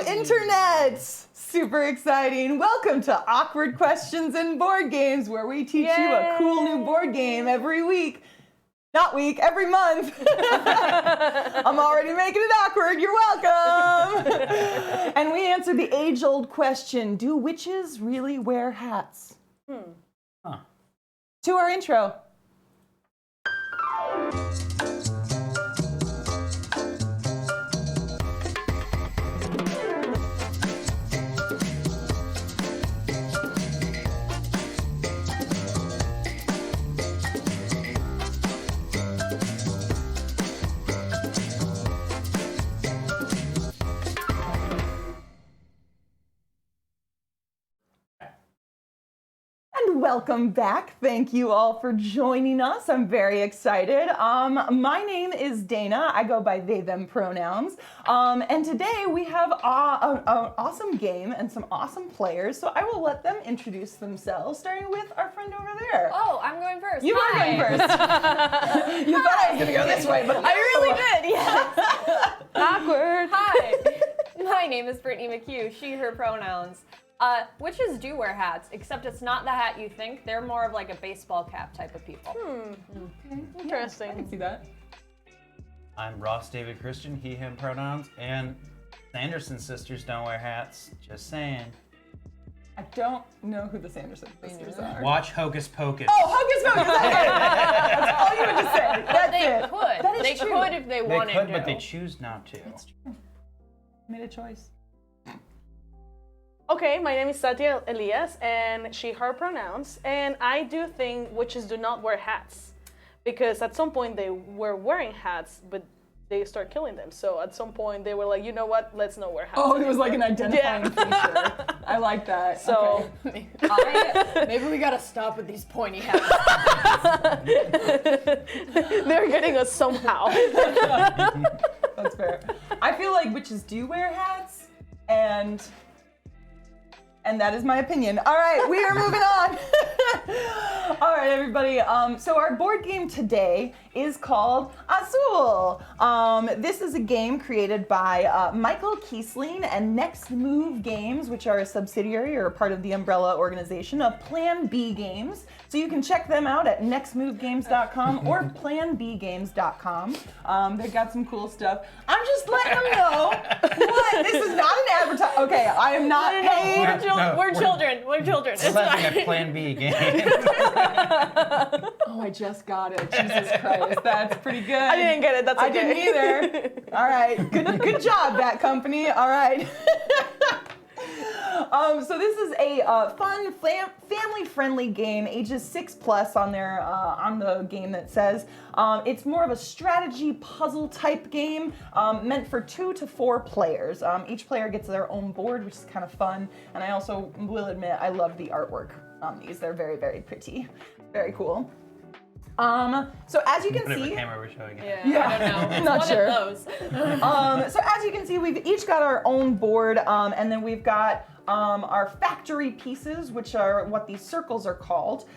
Internet! Super exciting. Welcome to Awkward Questions and Board Games, where we teach you a cool new board game every week. Not week, every month. I'm already making it awkward. You're welcome. And we answer the age-old question, do witches really wear hats? To our intro. welcome back. Thank you all for joining us. I'm very excited. My name is Dana. I go by they, them pronouns. And today we have an awesome game and some awesome players. So I will let them introduce themselves, starting with our friend over there. Oh, I'm going first. You are going first. You thought I was going to go this way, but I really did, yes. Awkward. Hi, my name is Brittany McHugh, she, her pronouns. Witches do wear hats, except it's not the hat you think. They're more of like a baseball cap type of people. Okay. Interesting. I can see that. I'm Ross David Christian, he, him pronouns, and Sanderson sisters don't wear hats. Just saying. I don't know who the Sanderson sisters are. Watch Hocus Pocus. Oh, Hocus Pocus! Okay. That's all you had to say. That's They it. could. That is They true. could if they They wanted could, to. but they choose not to. That's true. Made a choice. Okay, my name is Satya Elias, and she, her pronouns, and I do think witches do not wear hats, because at some point they were wearing hats, but they start killing them. So at some point they were like, you know what, let's not wear hats. Oh, it was like an identifying feature. I like that. So okay. Maybe we gotta stop with these pointy hats. they're getting us somehow. That's fair. I feel like witches do wear hats, and that is my opinion. All right, we are moving on. All right, everybody. So our board game today is called Azul. This is a game created by Michael Kiesling and Next Move Games, which are a subsidiary or a part of the umbrella organization of Plan B Games. So you can check them out at nextmovegames.com or planbgames.com. They've got some cool stuff. I'm just letting them know. What? This is not an advertisement. Okay, I am not paid. We're children. We're children. We're It's laughing fine. at Plan B game. Oh, I just got it. Jesus Christ, that's pretty good. I didn't get it, that's okay. I didn't either. All right, good job, that company. All right. So this is a fun, family-friendly game, ages 6+ on there on the game that says. It's more of a strategy puzzle type game meant for 2 to 4 players. Each player gets their own board, which is kind of fun. And I also will admit I love the artwork on these. They're very, very pretty, very cool. So as you can see, Whatever camera we're showing it. Yeah, I don't know. It's Not one sure. of those. So as you can see, we've each got our own board, and then we've got our factory pieces, which are what these circles are called.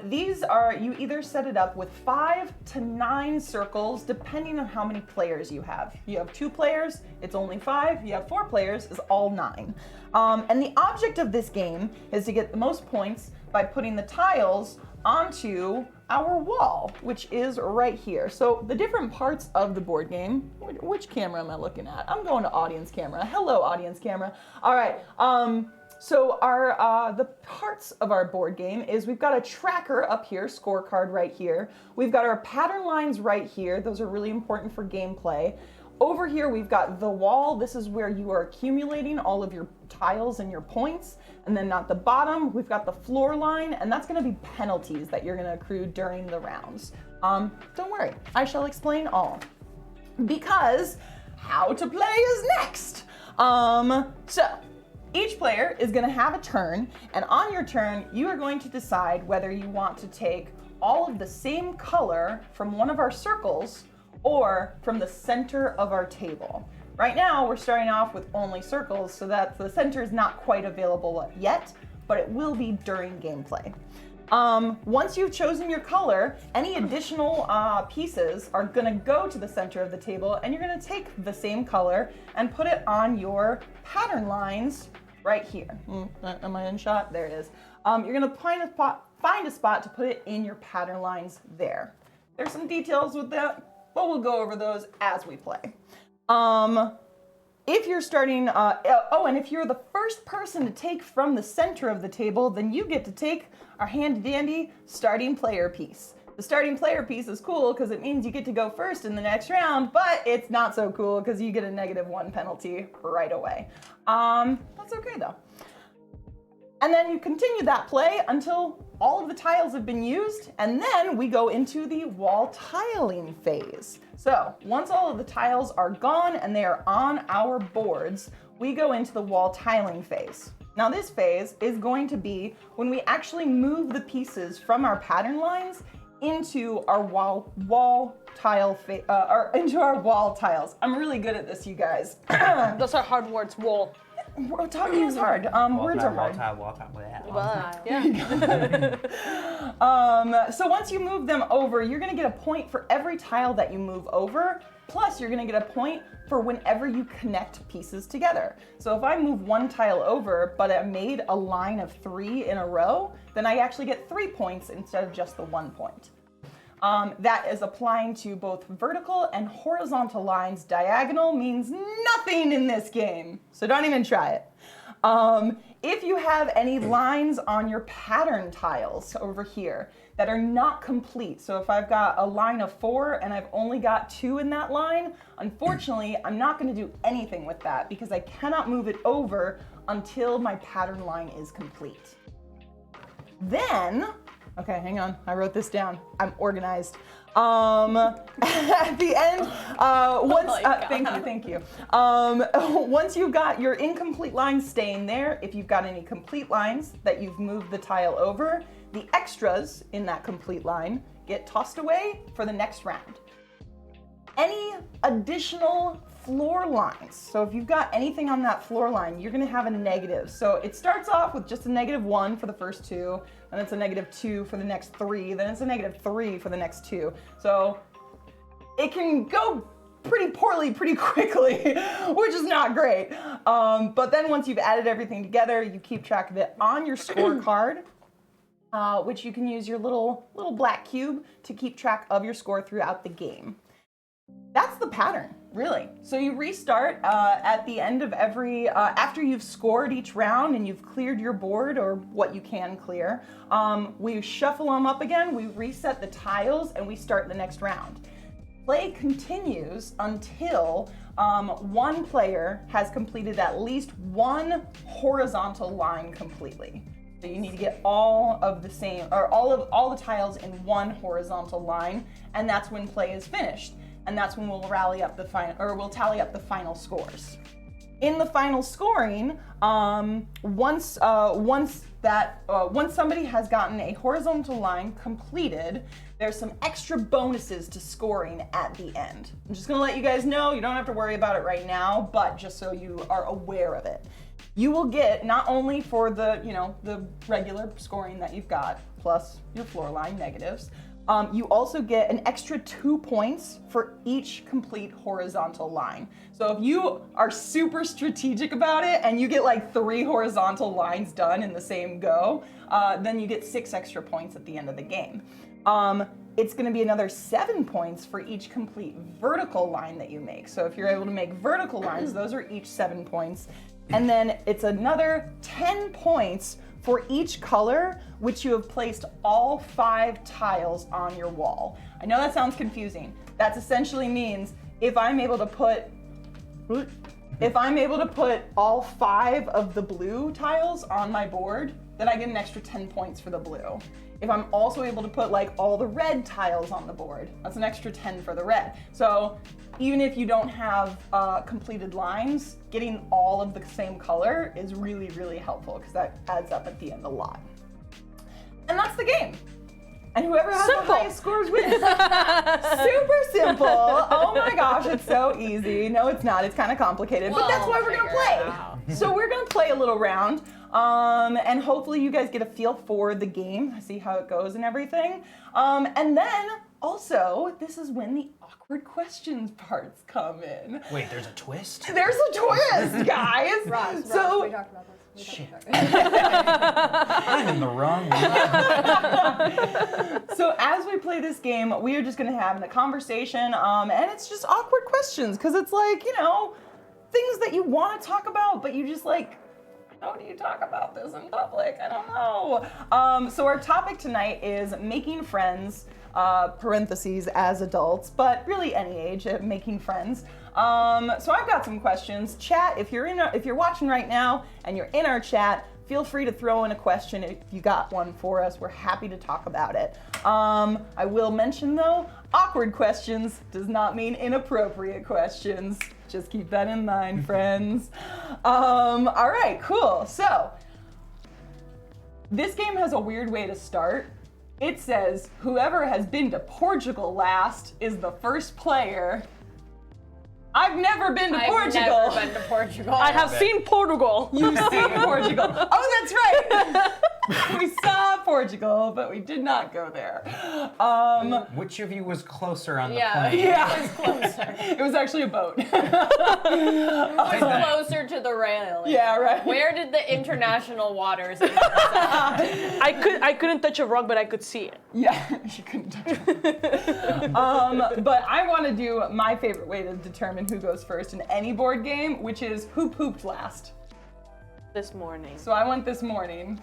These are, you either set it up with 5 to 9 circles, depending on how many players you have. You have 2 players, it's only 5. You have 4 players, it's all 9. And the object of this game is to get the most points by putting the tiles onto our wall, which is right here. So the different parts of the board game, which camera am I looking at? I'm going to audience camera. Hello, audience camera. All right. So our the parts of our board game is we've got a tracker up here, scorecard right here. We've got our pattern lines right here. Those are really important for gameplay. Over here, we've got the wall. This is where you are accumulating all of your tiles and your points. And then at the bottom, we've got the floor line, and that's gonna be penalties that you're gonna accrue during the rounds. Don't worry, I shall explain all. Because how to play is next. So each player is gonna have a turn, and on your turn, you are going to decide whether you want to take all of the same color from one of our circles or from the center of our table. Right now, we're starting off with only circles, so that the center is not quite available yet, but it will be during gameplay. Once you've chosen your color, any additional pieces are gonna go to the center of the table, and you're gonna take the same color and put it on your pattern lines right here. Am I in shot? There it is. You're gonna find a spot to put it in your pattern lines there. There's some details with that, but we'll go over those as we play. If you're starting, and if you're the first person to take from the center of the table, then you get to take our handy dandy starting player piece. The starting player piece is cool because it means you get to go first in the next round, but it's not so cool because you get a -1 penalty right away. That's okay though. And then you continue that play until all of the tiles have been used, and then we go into the wall tiling phase. So once all of the tiles are gone and they are on our boards, we go into the wall tiling phase. Now this phase is going to be when we actually move the pieces from our pattern lines into our wall tile or into our wall tiles. I'm really good at this, you guys. Those are hard words. Wall. Talking is hard. Words are hard. Wall tile. Yeah. So once you move them over, you're gonna get a point for every tile that you move over, plus you're gonna get a point for whenever you connect pieces together. So if I move one tile over, but I made a line of 3 in a row, then I actually get 3 points instead of just the 1 point. That is applying to both vertical and horizontal lines. Diagonal means nothing in this game, so don't even try it. If you have any lines on your pattern tiles over here that are not complete, so if I've got a line of 4 and I've only got 2 in that line, unfortunately, I'm not going to do anything with that because I cannot move it over until my pattern line is complete. Then, okay, hang on, I wrote this down. I'm organized. At the end, thank you. Once you've got your incomplete lines staying there, if you've got any complete lines that you've moved the tile over, the extras in that complete line get tossed away for the next round. Any additional floor lines, so if you've got anything on that floor line, you're gonna have a negative. So it starts off with just a -1 for the first 2, then it's a -2 for the next 3, then it's a -3 for the next 2. So it can go pretty poorly pretty quickly, which is not great. But then once you've added everything together, you keep track of it on your scorecard, which you can use your little black cube to keep track of your score throughout the game. That's the pattern, really. So you restart at the end of every, after you've scored each round and you've cleared your board or what you can clear, we shuffle them up again, we reset the tiles, and we start the next round. Play continues until one player has completed at least one horizontal line completely. So you need to get all of the same, or all the tiles in one horizontal line, and that's when play is finished. And that's when we'll tally up the final scores. In the final scoring, once somebody has gotten a horizontal line completed, there's some extra bonuses to scoring at the end. I'm just gonna let you guys know, you don't have to worry about it right now, but just so you are aware of it. You will get, not only for the regular scoring that you've got, plus your floor line negatives, you also get an extra 2 points for each complete horizontal line. So if you are super strategic about it and you get like 3 horizontal lines done in the same go, then you get 6 extra points at the end of the game. It's going to be another 7 points for each complete vertical line that you make. So if you're able to make vertical lines, those are each 7 points. And then it's another 10 points for each color, which you have placed all 5 tiles on your wall. I know that sounds confusing. That essentially means if I'm able to put all 5 of the blue tiles on my board, then I get an extra 10 points for the blue. If I'm also able to put like all the red tiles on the board, that's an extra 10 for the red. So even if you don't have completed lines, getting all of the same color is really, really helpful because that adds up at the end a lot. And that's the game. And whoever has the highest scores wins. Super simple. Oh my gosh, it's so easy. No, it's not. It's kind of complicated, but that's why we're gonna play. So we're gonna play a little round, and hopefully you guys get a feel for the game, see how it goes and everything. And then also, this is when the awkward questions parts come in. Wait, there's a twist? There's a twist, guys. Ross, we talked about this. Shit. I'm in the wrong one. So as we play this game, we are just going to have a conversation, and it's just awkward questions, because it's like, things that you want to talk about, but you just like, how do you talk about this in public? I don't know. So our topic tonight is making friends, parentheses, as adults, but really any age, making friends. So I've got some questions. Chat, if you're watching right now and you're in our chat, feel free to throw in a question if you got one for us. We're happy to talk about it. I will mention though, awkward questions does not mean inappropriate questions. Just keep that in mind, friends. All right, cool. So, this game has a weird way to start. It says, whoever has been to Portugal last is the first player. I've never been to Portugal. I've never been to Portugal. I have seen Portugal. You've seen Portugal. Oh, that's right. We saw Portugal, but we did not go there. Which of you was closer on the Yeah, plane? Yeah. it was closer. It was actually a boat. It was closer to the rail. Yeah, right. Where did the international waters? I couldn't touch a rock, but I could see it. Yeah, you couldn't touch it. But I want to do my favorite way to determine who goes first in any board game, which is who pooped last. This morning. So I went this morning.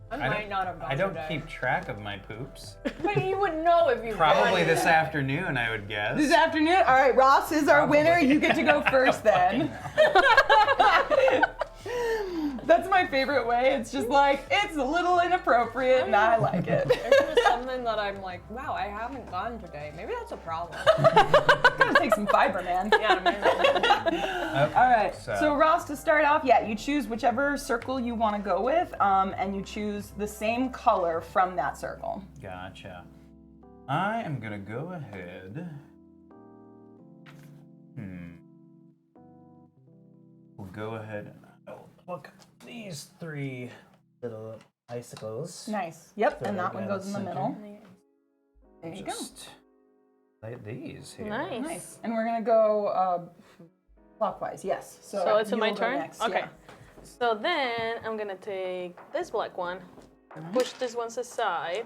I might not have gone I don't today. keep track of my poops. But you would know if you Probably won. this afternoon, I would guess. This afternoon? All right, Ross is our winner. You get to go first then. That's my favorite way. It's just like, it's a little inappropriate and I like it. There's just something that I'm like, wow, I haven't gone today. Maybe that's a problem. Gotta take some fiber, man. Yeah, maybe. All right, So- so Ross, to start off, yeah, you choose whichever circle you want to go with, and you choose the same color from that circle. Gotcha. I am gonna go ahead. We'll go ahead and I'll look at these three little icicles. Nice. Yep, Throw and that it one down goes in the center. middle. There you go. Just like these here. Nice. Nice. And we're gonna go clockwise. Yes. So it's you my will go turn? next, Okay. yeah. So then I'm gonna take this black one, push this ones aside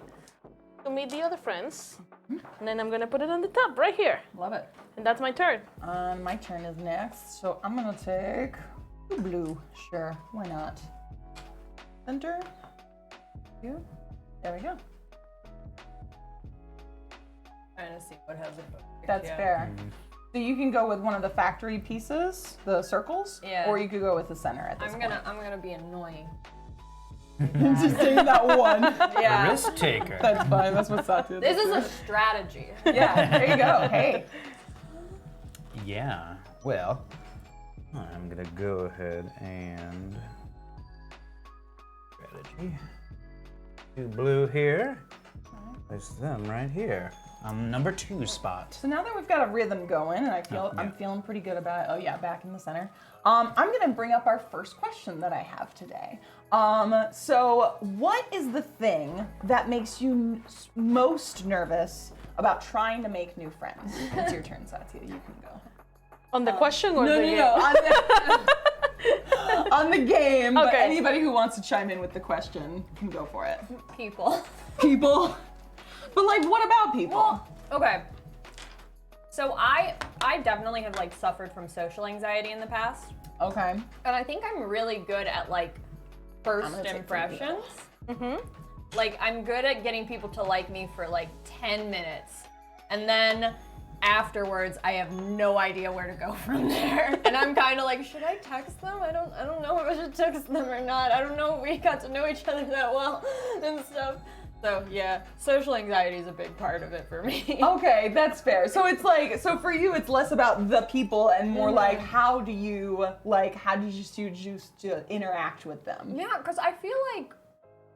to meet the other friends, and then I'm gonna put it on the top right here. Love it. And that's my turn. My turn is next, so I'm gonna take blue. Sure, why not? Center. You. There we go. Trying to see what has a book. That's fair. So you can go with one of the factory pieces, the circles, Yeah. or you could go with the center at this I'm gonna be annoying. point. Just take that one. Yeah. Risk taker. That's fine. That's what Satya This does. is a strategy. Yeah. There you go. Hey. Yeah. Well, I'm gonna go ahead and strategy. Do blue here. Place them right here. Number 2 spot. So now that we've got a rhythm going, and I'm feeling pretty good about it. Oh yeah, back in the center. I'm gonna bring up our first question that I have today. So what is the thing that makes you most nervous about trying to make new friends? It's your turn, Satya. You can go. On the question or No, the no, game? no. On the game. But Okay. anybody who wants to chime in with the question can go for it. People. People. But like, what about people? Well, okay. So I definitely have like suffered from social anxiety in the past, Okay. and I think I'm really good at like first gonna take impressions. Like I'm good at getting people to like me for like 10 minutes, and then afterwards I have no idea where to go from there. And I'm kind of like, should I text them? I don't know if I should text them or not. I don't know if we got to know each other that well and stuff. So yeah, social anxiety is a big part of it for me. Okay, that's fair. So it's like, so for you, it's less about the people and more like, how do you choose to interact with them? Yeah, because I feel like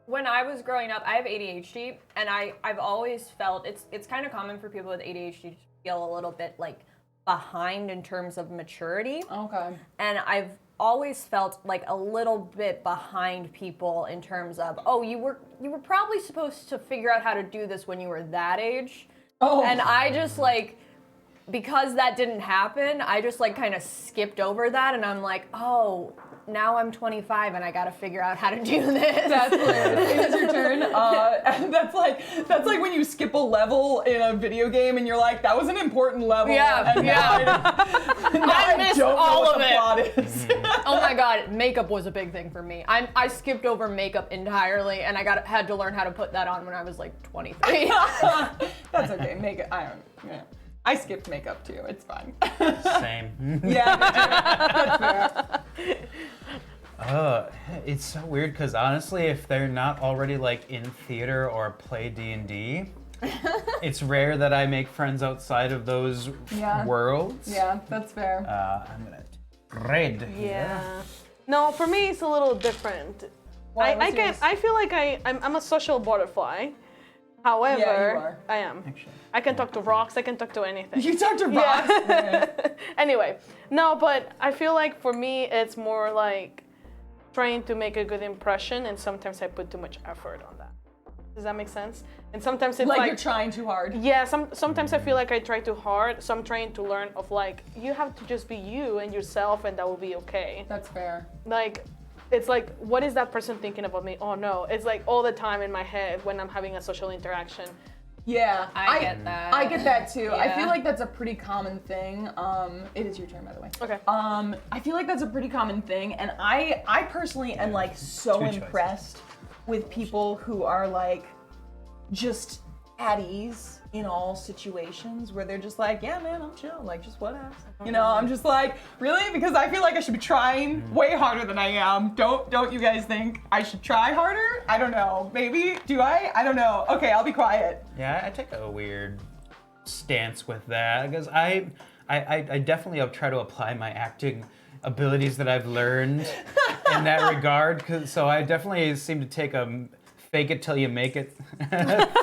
when I was growing up, I have ADHD, and I've always felt it's kind of common for people with ADHD to feel a little bit like behind in terms of maturity. Okay. And I've always felt like a little bit behind people in terms of, oh, you were probably supposed to figure out how to do this when you were that age. Oh. And I just like, because that didn't happen, I just like kind of skipped over that, and I'm like, oh, now I'm 25 and I gotta figure out how to do this. That's hilarious. It is your turn. And that's like when you skip a level in a video game and you're like, that was an important level. Yeah, and yeah. I missed don't know all what of the it. plot is. Oh my god, makeup was a big thing for me. I skipped over makeup entirely, and I had to learn how to put that on when I was like 23. That's okay. Make it. Yeah. I skipped makeup too. It's fine. Same. Yeah. That's fair. It's so weird because honestly, if they're not already like in theater or play D&D, it's rare that I make friends outside of those Yeah. worlds. Yeah, that's fair. I'm gonna red. Yeah. No, for me it's a little different. Why, I what's can. yours? I feel like I'm a social butterfly. However, Yeah, you are. I am. Actually. I can talk to rocks. I can talk to anything. You talked to rocks. Anyway, no, but I feel like for me it's more like trying to make a good impression, and sometimes I put too much effort on that. Does that make sense? And sometimes it's Like like you're trying too hard. yeah, sometimes I feel like I try too hard, so I'm trying to learn of like you have to just be you and yourself, and that will be okay. That's fair. Like, it's like, what is that person thinking about me? Oh no, it's like all the time in my head when I'm having a social interaction. Yeah, I get that. I get that too. I Yeah. feel like that's a pretty common thing. It is your turn, by the way. Okay. I feel like that's a pretty common thing, and I personally am like so Two choices. impressed with people who are like just at ease in all situations where they're just like, yeah, man, I'm chill, like just whatever. You know, I'm just like, really? Because I feel like I should be trying way harder than I am. Don't you guys think I should try harder? I don't know. Maybe do I? I don't know. Okay, I'll be quiet. Yeah, I take a weird stance with that because I definitely try to apply my acting abilities that I've learned in that regard. So I definitely seem to take a fake it till you make it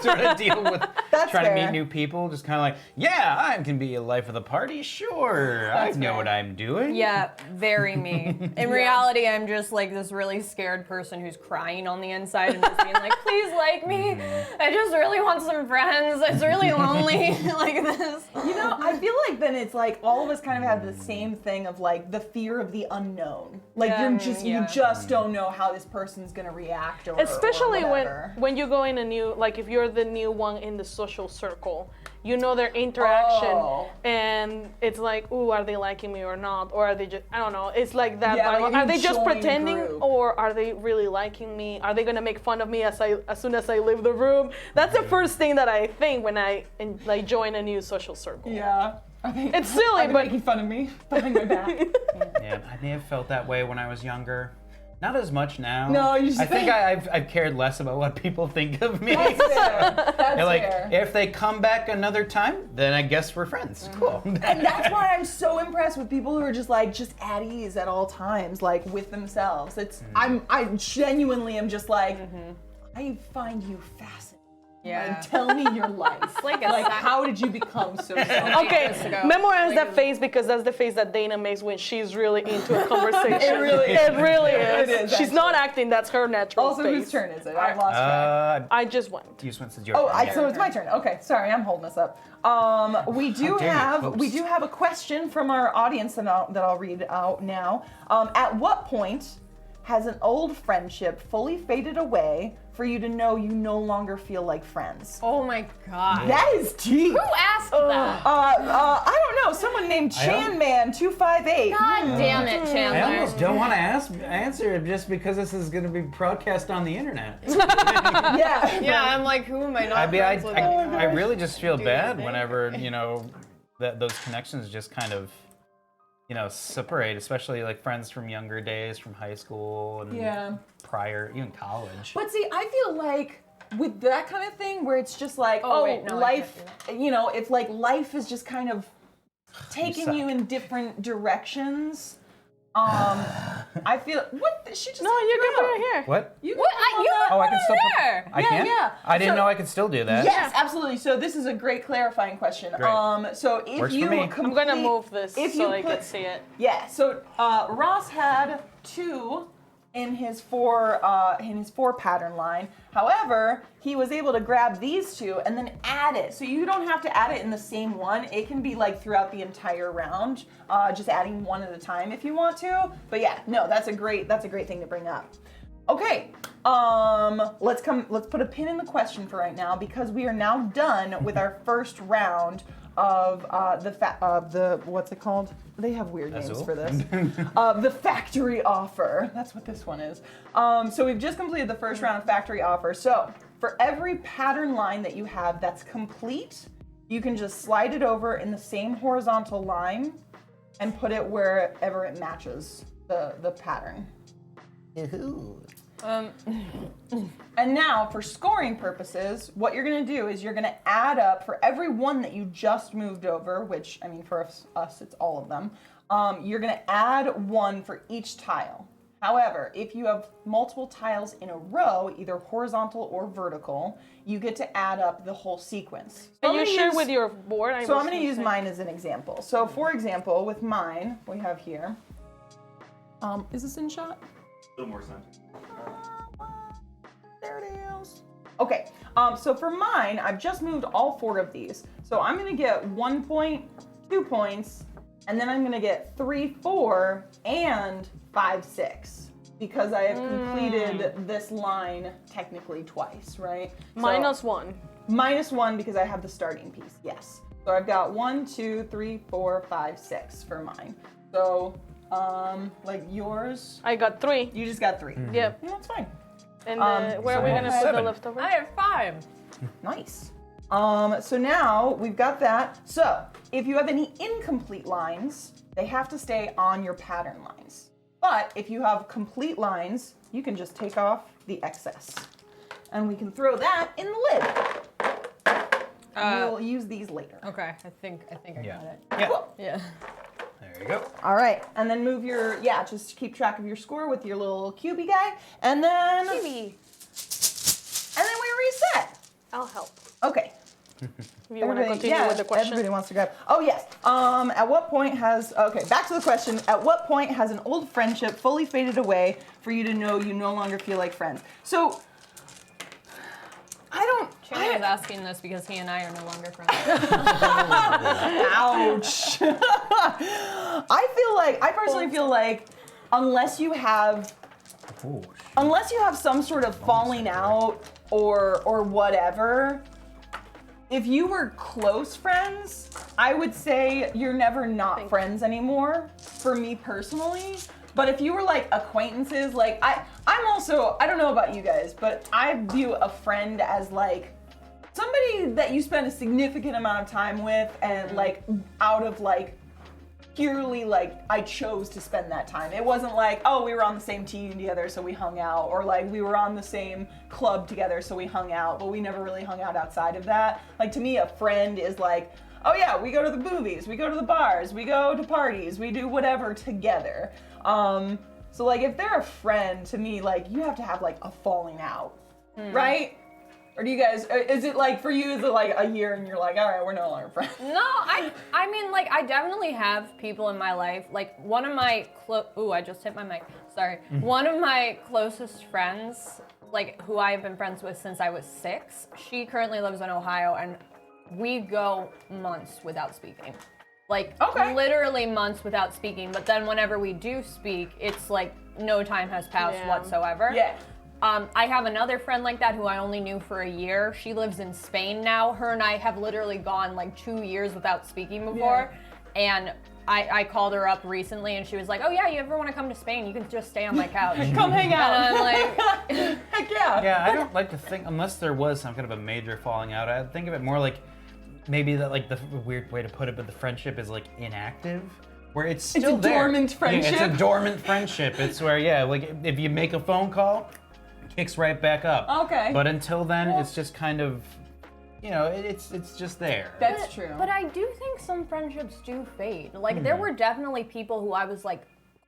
sort of deal with That's trying to fair. meet new people. Just kind of like, yeah, I can be a life of the party. Sure, That's I know fair. what I'm doing. Yeah, very me. In reality, I'm just like this really scared person who's crying on the inside and just being like, please like me. I just really want some friends. It's really lonely like this. You know, I feel like then it's like all of us kind of have the same thing of like the fear of the unknown. Like Yeah, you yeah. just don't know how this person's gonna react or Especially or when whatever. you go in a new, like if you're the new one in the social circle, you know their interaction, Oh. and it's like, ooh, are they liking me or not, or are they just, I don't know, it's like that. Yeah, vibe. like Are you they just join pretending, group. or are they really liking me? Are they gonna make fun of me as soon as I leave the room? That's the first thing that I think when I like join a new social circle. Yeah. Are they, It's silly, are they but making fun of me behind my back. Yeah, I may have felt that way when I was younger. Not as much now. No, you just I think think- I've cared less about what people think of me. That's fair. That's And, like, fair. if they come back another time, then I guess we're friends. Cool. And that's why I'm so impressed with people who are just at ease at all times, like with themselves. It's I genuinely am just like I find you fascinating. Yeah. Like, tell me your life. like a like sac- how did you become so years okay, ago. memorize Like, that face because that's the face that Dana makes when she's really into a conversation. It really is. It really It is. is, She's not acting. That's her natural Also, face. whose turn is it? I've lost track. I just went. You went since your Oh, turn. so it's my turn. Okay, sorry, I'm holding us up. We do dare you, we do have a question from our audience that I'll read out now. At what point has an old friendship fully faded away for you to know you no longer feel like friends? Oh my god. That is deep. Who asked that? I don't know. Someone named Chanman258. God damn it, I Chandler. almost don't want to answer it just because this is going to be broadcast on the internet. Yeah. Yeah, I'm like, who am I not I mean, friends with anymore? I really just feel bad thing. whenever, that those connections just kind of, separate, especially like friends from younger days, from high school and Yeah. prior, even college. But see, I feel like with that kind of thing where it's just like, wait, no, I life, can't if like life is just kind of taking you suck. in different directions, I feel, she just No, you can put it here. What? You What? can You put Oh, I put can it still put- there. I Yeah, can? yeah. I didn't So- know I could still do that. Yes, absolutely. So this is a great clarifying question. Great. So if Works for you me. I'm gonna move this if so you I put- can see it. Yeah. So Ross had 2 in his 4 pattern line. However, he was able to grab these 2 and then add it. So you don't have to add it in the same one. It can be like throughout the entire round, just adding one at a time if you want to. But yeah, no, that's a great thing to bring up. Okay, let's put a pin in the question for right now because we are now done with our first round of the what's it called? They have weird names Azul? for this. The factory offer. That's what this one is. So we've just completed the first round of factory offer. So for every pattern line that you have that's complete, you can just slide it over in the same horizontal line and put it wherever it matches the pattern. And now, for scoring purposes, what you're going to do is you're going to add up for every one that you just moved over, which, I mean, for us, it's all of them. You're going to add 1 for each tile. However, if you have multiple tiles in a row, either horizontal or vertical, you get to add up the whole sequence. Can you share with your board? I'm going to use mine as an example. So, for example, with mine, we have here. Is this in shot? A little more sun. There it is. Okay, so for mine, I've just moved all 4 of these. So I'm gonna get 1 point, 2 points, and then I'm gonna get 3, 4, and 5, 6. Because I have completed this line technically twice, right? -1. -1 because I have the starting piece, yes. So I've got 1, 2, 3, 4, 5, 6 for mine. So, like yours, I got 3. you just got 3. Yep. No, that's fine. And where are we gonna put the 7. leftover? I have 5. Nice. So now we've got that. So if you have any incomplete lines, they have to stay on your pattern lines. But if you have complete lines, you can just take off the excess. And we can throw that in the lid. We'll use these later. Okay, I think I Yeah. got it. Yeah. Cool. Yeah. There you go. All right, and then move your, just keep track of your score with your little cubey guy, and then we reset. I'll help. Okay. If you want to continue with the question. Everybody wants to grab. Oh yes. At what point back to the question. At what point has an old friendship fully faded away for you to know you no longer feel like friends? So, Chandler is asking this because he and I are no longer friends. Ouch. I personally feel like unless you have some sort of falling out or whatever, if you were close friends, I would say you're never not friends anymore, for me personally. But if you were like acquaintances, like I'm also, I don't know about you guys, but I view a friend as like somebody that you spend a significant amount of time with and like out of like purely like I chose to spend that time. It wasn't like, oh, we were on the same team together so we hung out, or like we were on the same club together so we hung out, but we never really hung out outside of that. Like to me, a friend is like, oh yeah, we go to the movies, we go to the bars, we go to parties, we do whatever together. So like if they're a friend, to me, like you have to have like a falling out, right? Or do you guys, is it like, for you, is it like a year and you're like, all right, we're no longer friends? No, I mean, like, I definitely have people in my life. Like, one of my, I just hit my mic. Sorry. One of my closest friends, like, who I've been friends with since I was 6, she currently lives in Ohio, and we go months without speaking. Like, literally months without speaking. But then whenever we do speak, it's like no time has passed whatsoever. Yeah. I have another friend like that who I only knew for a year. She lives in Spain now. Her and I have literally gone like 2 years without speaking before. Yeah. And I called her up recently and she was like, oh yeah, you ever want to come to Spain? You can just stay on my couch. Come hang out. And I'm like, heck yeah. Yeah, I don't like to think, unless there was some kind of a major falling out, I think of it more like maybe that, like the weird way to put it, but the friendship is like inactive. Where it's still there. Dormant friendship. Yeah, it's a dormant friendship. It's where, like if you make a phone call, kicks right back up. Okay. But until then, it's just kind of, it's just there. That's true. But I do think some friendships do fade. Like, there were definitely people who I was, like,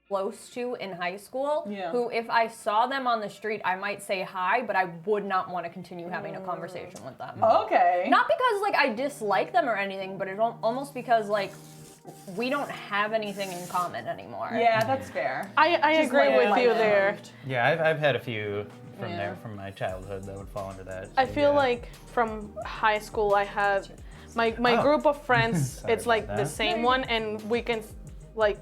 close to in high school who, if I saw them on the street, I might say hi, but I would not want to continue having a conversation with them. Okay. Not because, like, I dislike them or anything, but it's almost because, like, we don't have anything in common anymore. Yeah, that's fair. I agree with you there. Yeah, I've had a few from there, from my childhood, that would fall under that. I feel like from high school I had my group of friends. It's like the same one, and we can like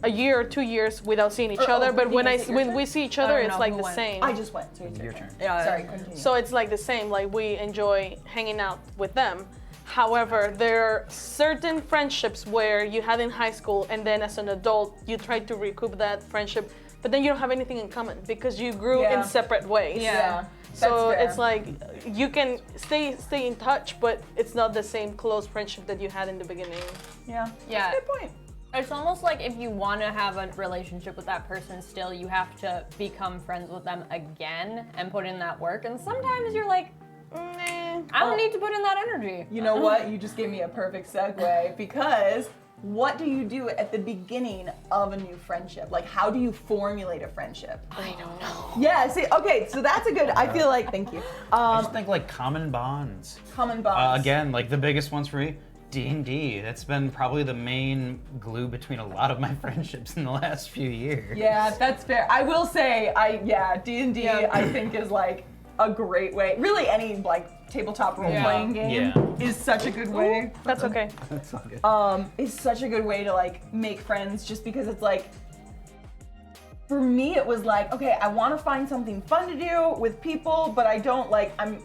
a year or 2 years without seeing each other. But when we see each other, it's like the same. I just went. So Your turn. Yeah. Sorry, continue. So it's like the same. Like we enjoy hanging out with them. However, there are certain friendships where you had in high school, and then as an adult, you try to recoup that friendship, but then you don't have anything in common because you grew in separate ways. Yeah. So That's fair. it's like you can stay in touch, but it's not the same close friendship that you had in the beginning. Yeah. Yeah. That's a good point. It's almost like if you want to have a relationship with that person still, you have to become friends with them again and put in that work. And sometimes you're like, I don't need to put in that energy. You know what? You just gave me a perfect segue because what do you do at the beginning of a new friendship? Like, how do you formulate a friendship? I don't know. Yeah, see, okay, so that's a good, I feel like, thank you. I just think like common bonds. Common bonds. Again, like the biggest ones for me, D&D. That's been probably the main glue between a lot of my friendships in the last few years. Yeah, that's fair. I will say, D&D, I think is like a great way. Really, any like tabletop role-playing game is such a good way. That's okay. That's all good. Is such a good way to like make friends, just because it's like, for me, it was like, okay, I want to find something fun to do with people, but I don't I'm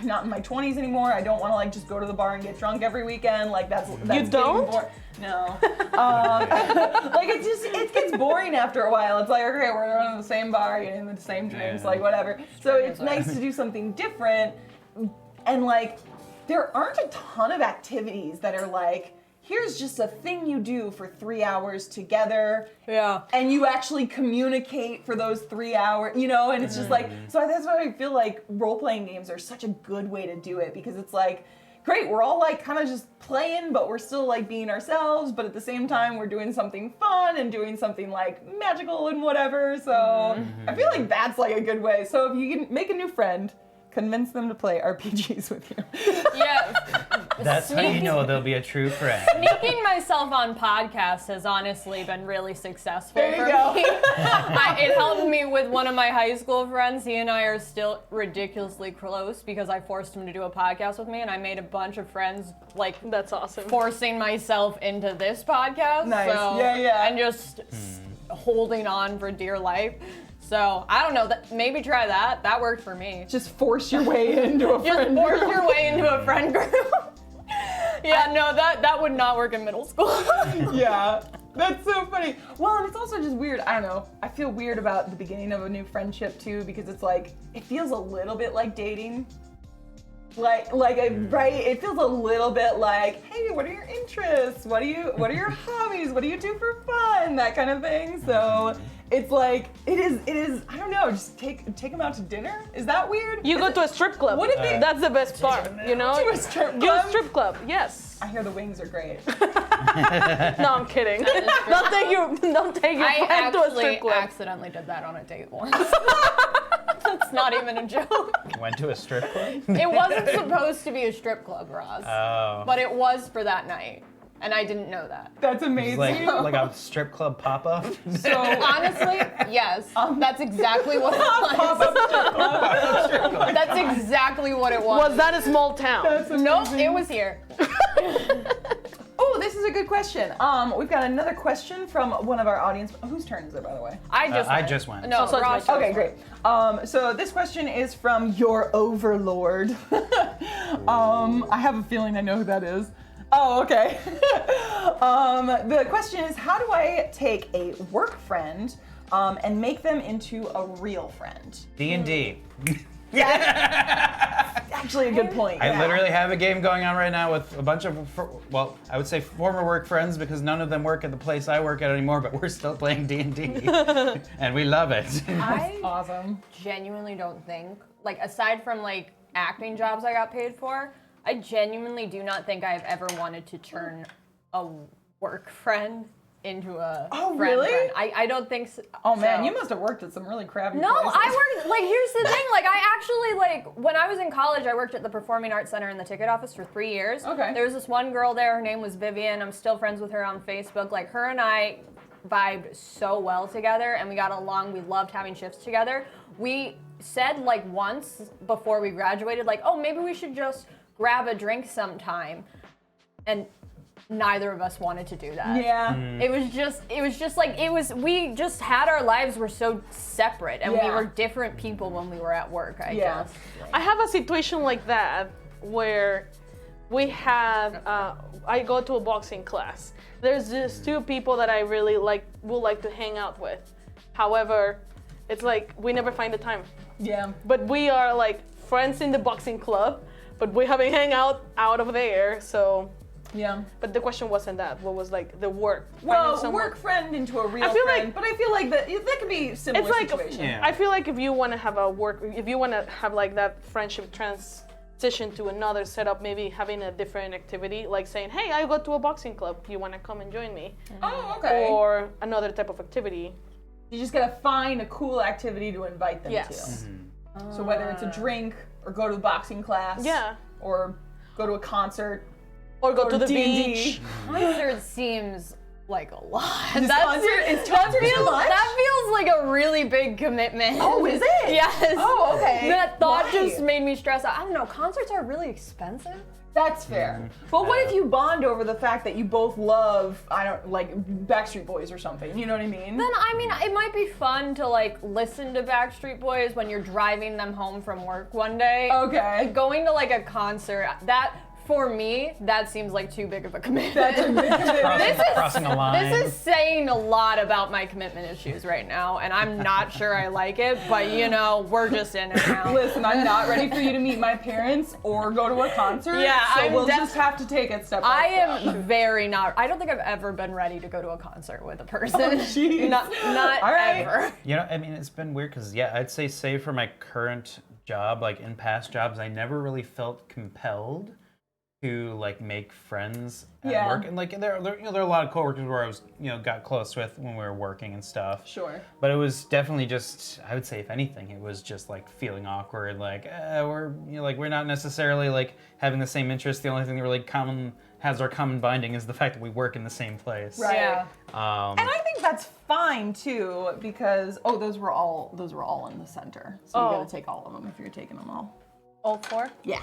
not in my 20s anymore. I don't want to like just go to the bar and get drunk every weekend. Like that's You don't? No. Like it gets boring after a while. It's like, okay, we're going to the same bar, getting the same drinks, like whatever. So it's nice to do something different. And like, there aren't a ton of activities that are like, here's just a thing you do for 3 hours together. Yeah. And you actually communicate for those 3 hours, and it's just like, so that's why I feel like role-playing games are such a good way to do it, because it's like, great, we're all like kind of just playing, but we're still like being ourselves, but at the same time we're doing something fun and doing something like magical and whatever. So I feel like that's like a good way. So if you can make a new friend, convince them to play RPGs with you. Yeah. That's how you know they'll be a true friend. Sneaking myself on podcasts has honestly been really successful There you for go. me. It helped me with one of my high school friends. He and I are still ridiculously close because I forced him to do a podcast with me, and I made a bunch of friends, like, That's awesome. forcing myself into this podcast. Nice. So, Yeah. And just holding on for dear life. So, I don't know, maybe try that. That worked for me. Just force your way into a Just friend force group. your way into a friend group. Yeah, no, that would not work in middle school. Yeah, that's so funny. Well, and it's also just weird. I don't know. I feel weird about the beginning of a new friendship too, because it's like, it feels a little bit like dating. Right? It feels a little bit like, hey, what are your interests? What are your hobbies? What do you do for fun? That kind of thing. So it's like, it is. I don't know. Just take them out to dinner. Is that weird? You go to a strip club. What if they- That's the best part, you know? To a strip You club? a strip club, yes. I hear the wings are great. No, I'm kidding. Don't take your I friend to a actually strip club. accidentally did that on a date once. It's not even a joke. Went to a strip club? It wasn't supposed to be a strip club, Roz. Oh. But it was for that night. And I didn't know that. That's It's amazing. like a strip club pop-up? So honestly, yes. That's exactly what it was. That's exactly what it was. Was that a small town? That's Nope, amazing. it was here. Oh, this is a good question. We've got another question from one of our audience. Whose turn is it, by the way? I just went. No, So it's Roz. my Okay, great. So this question is from your overlord. I have a feeling I know who that is. Oh, okay. The question is, how do I take a work friend and make them into a real friend? D&D. Actually, a good point. I yeah. literally have a game going on right now with a bunch of, I would say former work friends, because none of them work at the place I work at anymore, but we're still playing D&D. And we love it. I Awesome. genuinely don't think, like, aside from like acting jobs I got paid for, I genuinely do not think I've ever wanted to turn a work friend into a Oh, friend. really? friend. I don't think so. Oh man, so. you must have worked at some really crappy No, places. I worked, like, here's the thing, like, I actually, like, when I was in college, I worked at the Performing Arts Center in the ticket office for 3 years. Okay. There was this one girl there, her name was Vivian, I'm still friends with her on Facebook. Like, her and I vibed so well together, and we got along, we loved having shifts together. We said, like, once before we graduated, like, oh, maybe we should just grab a drink sometime. And neither of us wanted to do that. Yeah. It was just like, we just had our lives were so separate, and we Yeah. were different people when we were at work, I Yeah. guess. I have a situation like that where we have, I go to a boxing class. There's just two people that I really would like to hang out with. However, it's like we never find the time. Yeah. But we are like friends in the boxing club, but we haven't hang out of there, so Yeah. But the question wasn't that. What was like the work? Well, Finding someone- work friend into a real I feel friend, like- but I feel like that could be a similar It's like situation. Yeah. I feel like if you want to have if you want to have like that friendship transition to another setup, maybe having a different activity, like saying, "Hey, I go to a boxing club. You want to come and join me?" Oh, okay. Or another type of activity. You just gotta find a cool activity to invite them Yes. to. So whether it's a drink or go to a boxing class, Yeah. or go to a concert, Or go to the D&D. beach. Concert seems like a lot. Is concert too much? That feels like a really big commitment. Oh, is it? Yes. Oh, okay. That thought Why? just made me stress out. I don't know, concerts are really expensive. That's fair. But what if you bond over the fact that you both love, Backstreet Boys or something? You know what I mean? Then, I mean, it might be fun to like listen to Backstreet Boys when you're driving them home from work one day. Okay. Going to like a concert, that, for me, that seems like too big of a commitment. That's a big commitment. Crossing a line. This is saying a lot about my commitment issues right now, and I'm not sure I like it, but you know, we're just in it now. Listen, I'm not ready for you to meet my parents or go to a concert. Yeah, so I'm we'll def- just have to take it step by I step. am very not. I don't think I've ever been ready to go to a concert with a person. Oh, jeez. not All right. ever. You know, I mean, it's been weird because, yeah, I'd say, save for my current job, like in past jobs, I never really felt compelled to like make friends at Yeah. work. And like there are a lot of coworkers where I was, got close with when we were working and stuff. Sure. But it was definitely just, I would say, if anything, it was just like feeling awkward. Like we're not necessarily like having the same interests. The only thing that really has our common binding is the fact that we work in the same place. Right. Yeah. And I think that's fine too, because those were all in the center. So you Oh. gotta take all of them if you're taking them all. All four? Yeah.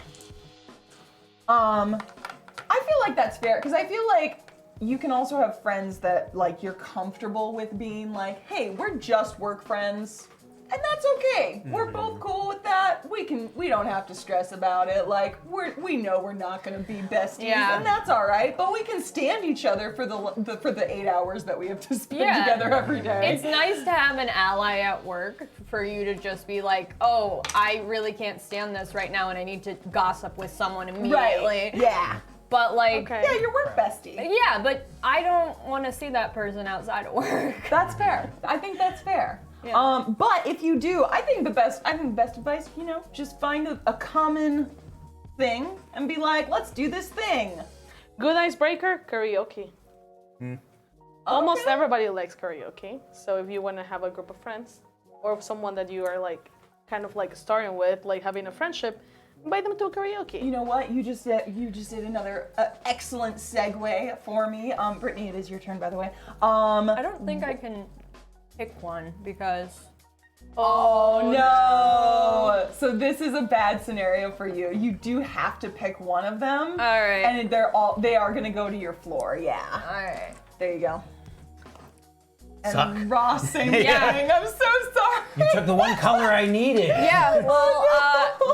I feel like that's fair because I feel like you can also have friends that like you're comfortable with being like, hey, we're just work friends, and that's okay. We're both cool with that. We don't have to stress about it. Like we know we're not gonna be besties, Yeah. and that's all right. But we can stand each other for the 8 hours that we have to spend Yeah. together every day. It's nice to have an ally at work for you to just be like, oh, I really can't stand this right now and I need to gossip with someone immediately. right. Yeah. But like, Okay. Yeah, your work bestie. yeah, but I don't want to see that person outside of work. That's fair. I think that's fair. Yeah. But if you do, I think the best advice, just find a common thing and be like, let's do this thing. Good icebreaker, karaoke. Almost Okay. everybody likes karaoke. So if you want to have a group of friends or someone that you are like kind of like starting with, like having a friendship, invite them to a karaoke. You know what? You just did another excellent segue for me. Brittany, it is your turn, by the way. I don't think I can pick one because Oh no! So this is a bad scenario for you. You do have to pick one of them. All right. And they are gonna go to your floor. Yeah. all right. There you go. And Suck. Ross, same thing. Yeah. I'm so sorry. You took the one color I needed. Yeah, well,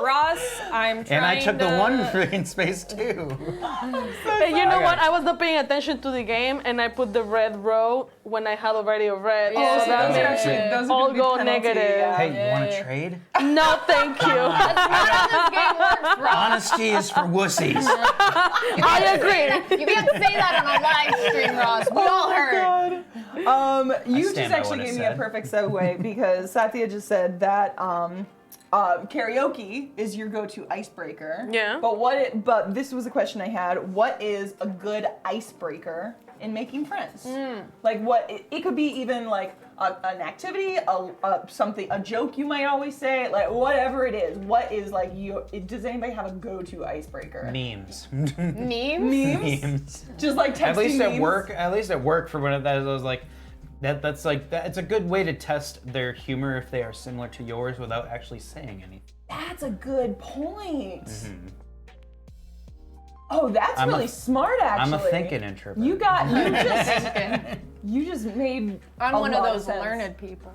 Ross, I'm trying And I took to... the one freaking space too. And you know what? I was not paying attention to the game, and I put the red row when I had already a red. Oh, so so that those are means actually those are all gonna be go penalty, negative. yeah. Hey, you want yeah. to trade? No, thank you. This game works, Ross. Honesty is for wussies. I agree. You can't say that on a live stream, Ross. We all heard. You just stand by actually what I gave me a said. perfect segue because Satya just said that karaoke is your go-to icebreaker. Yeah. But this was a question I had. What is a good icebreaker in making friends? Like it could be even like an activity, a joke you might always say, like whatever it is. What is like does anybody have a go-to icebreaker? Memes. Memes? Memes? Memes. Just like texting At least memes? at least at work for when that was like that's like that it's a good way to test their humor if they are similar to yours without actually saying anything. That's a good point. Oh, that's I'm a- really smart, actually. I'm a thinking introvert. You just made I'm a one of lot those sense. learned people.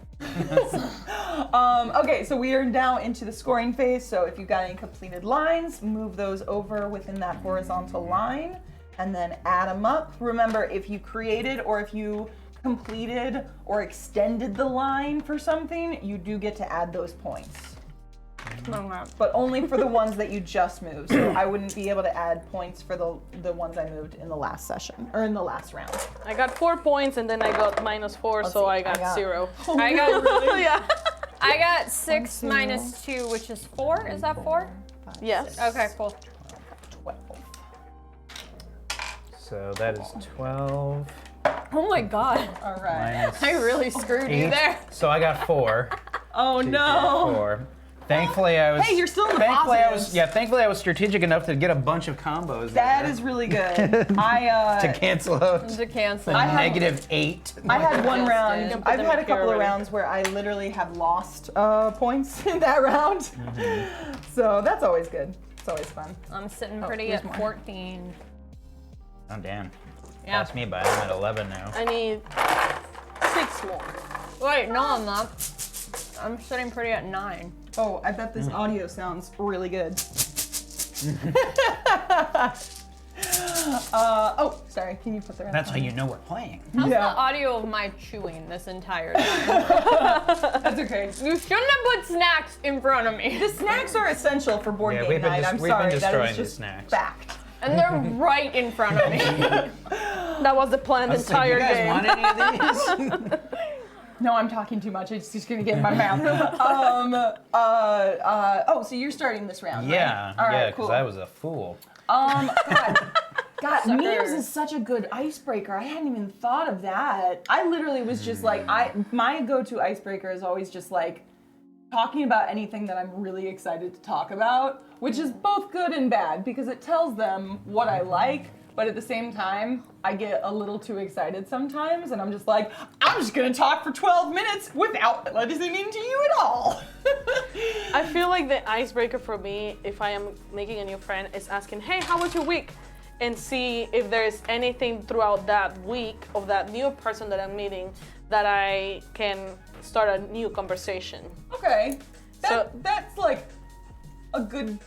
Okay, so we are now into the scoring phase. So if you've got any completed lines, move those over within that horizontal line, and then add them up. Remember, if you created or if you completed or extended the line for something, you do get to add those points. but only for the ones that you just moved. So I wouldn't be able to add points for the ones I moved in the last session, or in the last round. I got 4 points and then I got -4, so see, I got 0. I got Yeah. I got 6 minus 2, which is 4. Is that 4? Yes. Okay, cool. 12. So that is 12 Oh my god. All right. minus I really screwed you 8. there. So I got 4. Oh 2, no. 4. Thankfully, I was. Hey, you're still in the thankfully, positives. Thankfully, I was strategic enough to get a bunch of combos. That there is really good. to cancel out To cancel. the I have- -8. I had one Justin. round. You can put I've them had a in here couple of already. rounds where I literally have lost points in that round. So that's always good. It's always fun. I'm sitting pretty here's at more. 14. Oh damn. Yeah. Pass me by. I'm at 11 now. I need 6 more. Wait, no, I'm not. I'm sitting pretty at 9. Oh, I bet this audio sounds really good. Oh, sorry. Can you put the rest? That's how you know we're playing. How's Yeah. the audio of my chewing this entire time? That's okay. You shouldn't have put snacks in front of me. The snacks are essential for board Yeah, game we've been night. dis- I'm we've been sorry. That destroying is these just snacks. fact. And they're right in front of me. That was the plan the I was like, entire you guys game. want any of these? No, I'm talking too much. It's just gonna get in my mouth. Oh, so you're starting this round, Yeah, right? All right, yeah, because cool. I was a fool. God, Sucker. memes is such a good icebreaker. I hadn't even thought of that. I literally was just like, my go-to icebreaker is always just like talking about anything that I'm really excited to talk about, which is both good and bad because it tells them what I like, but at the same time, I get a little too excited sometimes, and I'm just like, I'm just gonna talk for 12 minutes without listening to you at all. I feel like the icebreaker for me, if I am making a new friend, is asking, hey, how was your week? And see if there's anything throughout that week of that new person that I'm meeting that I can start a new conversation. Okay. So- That's like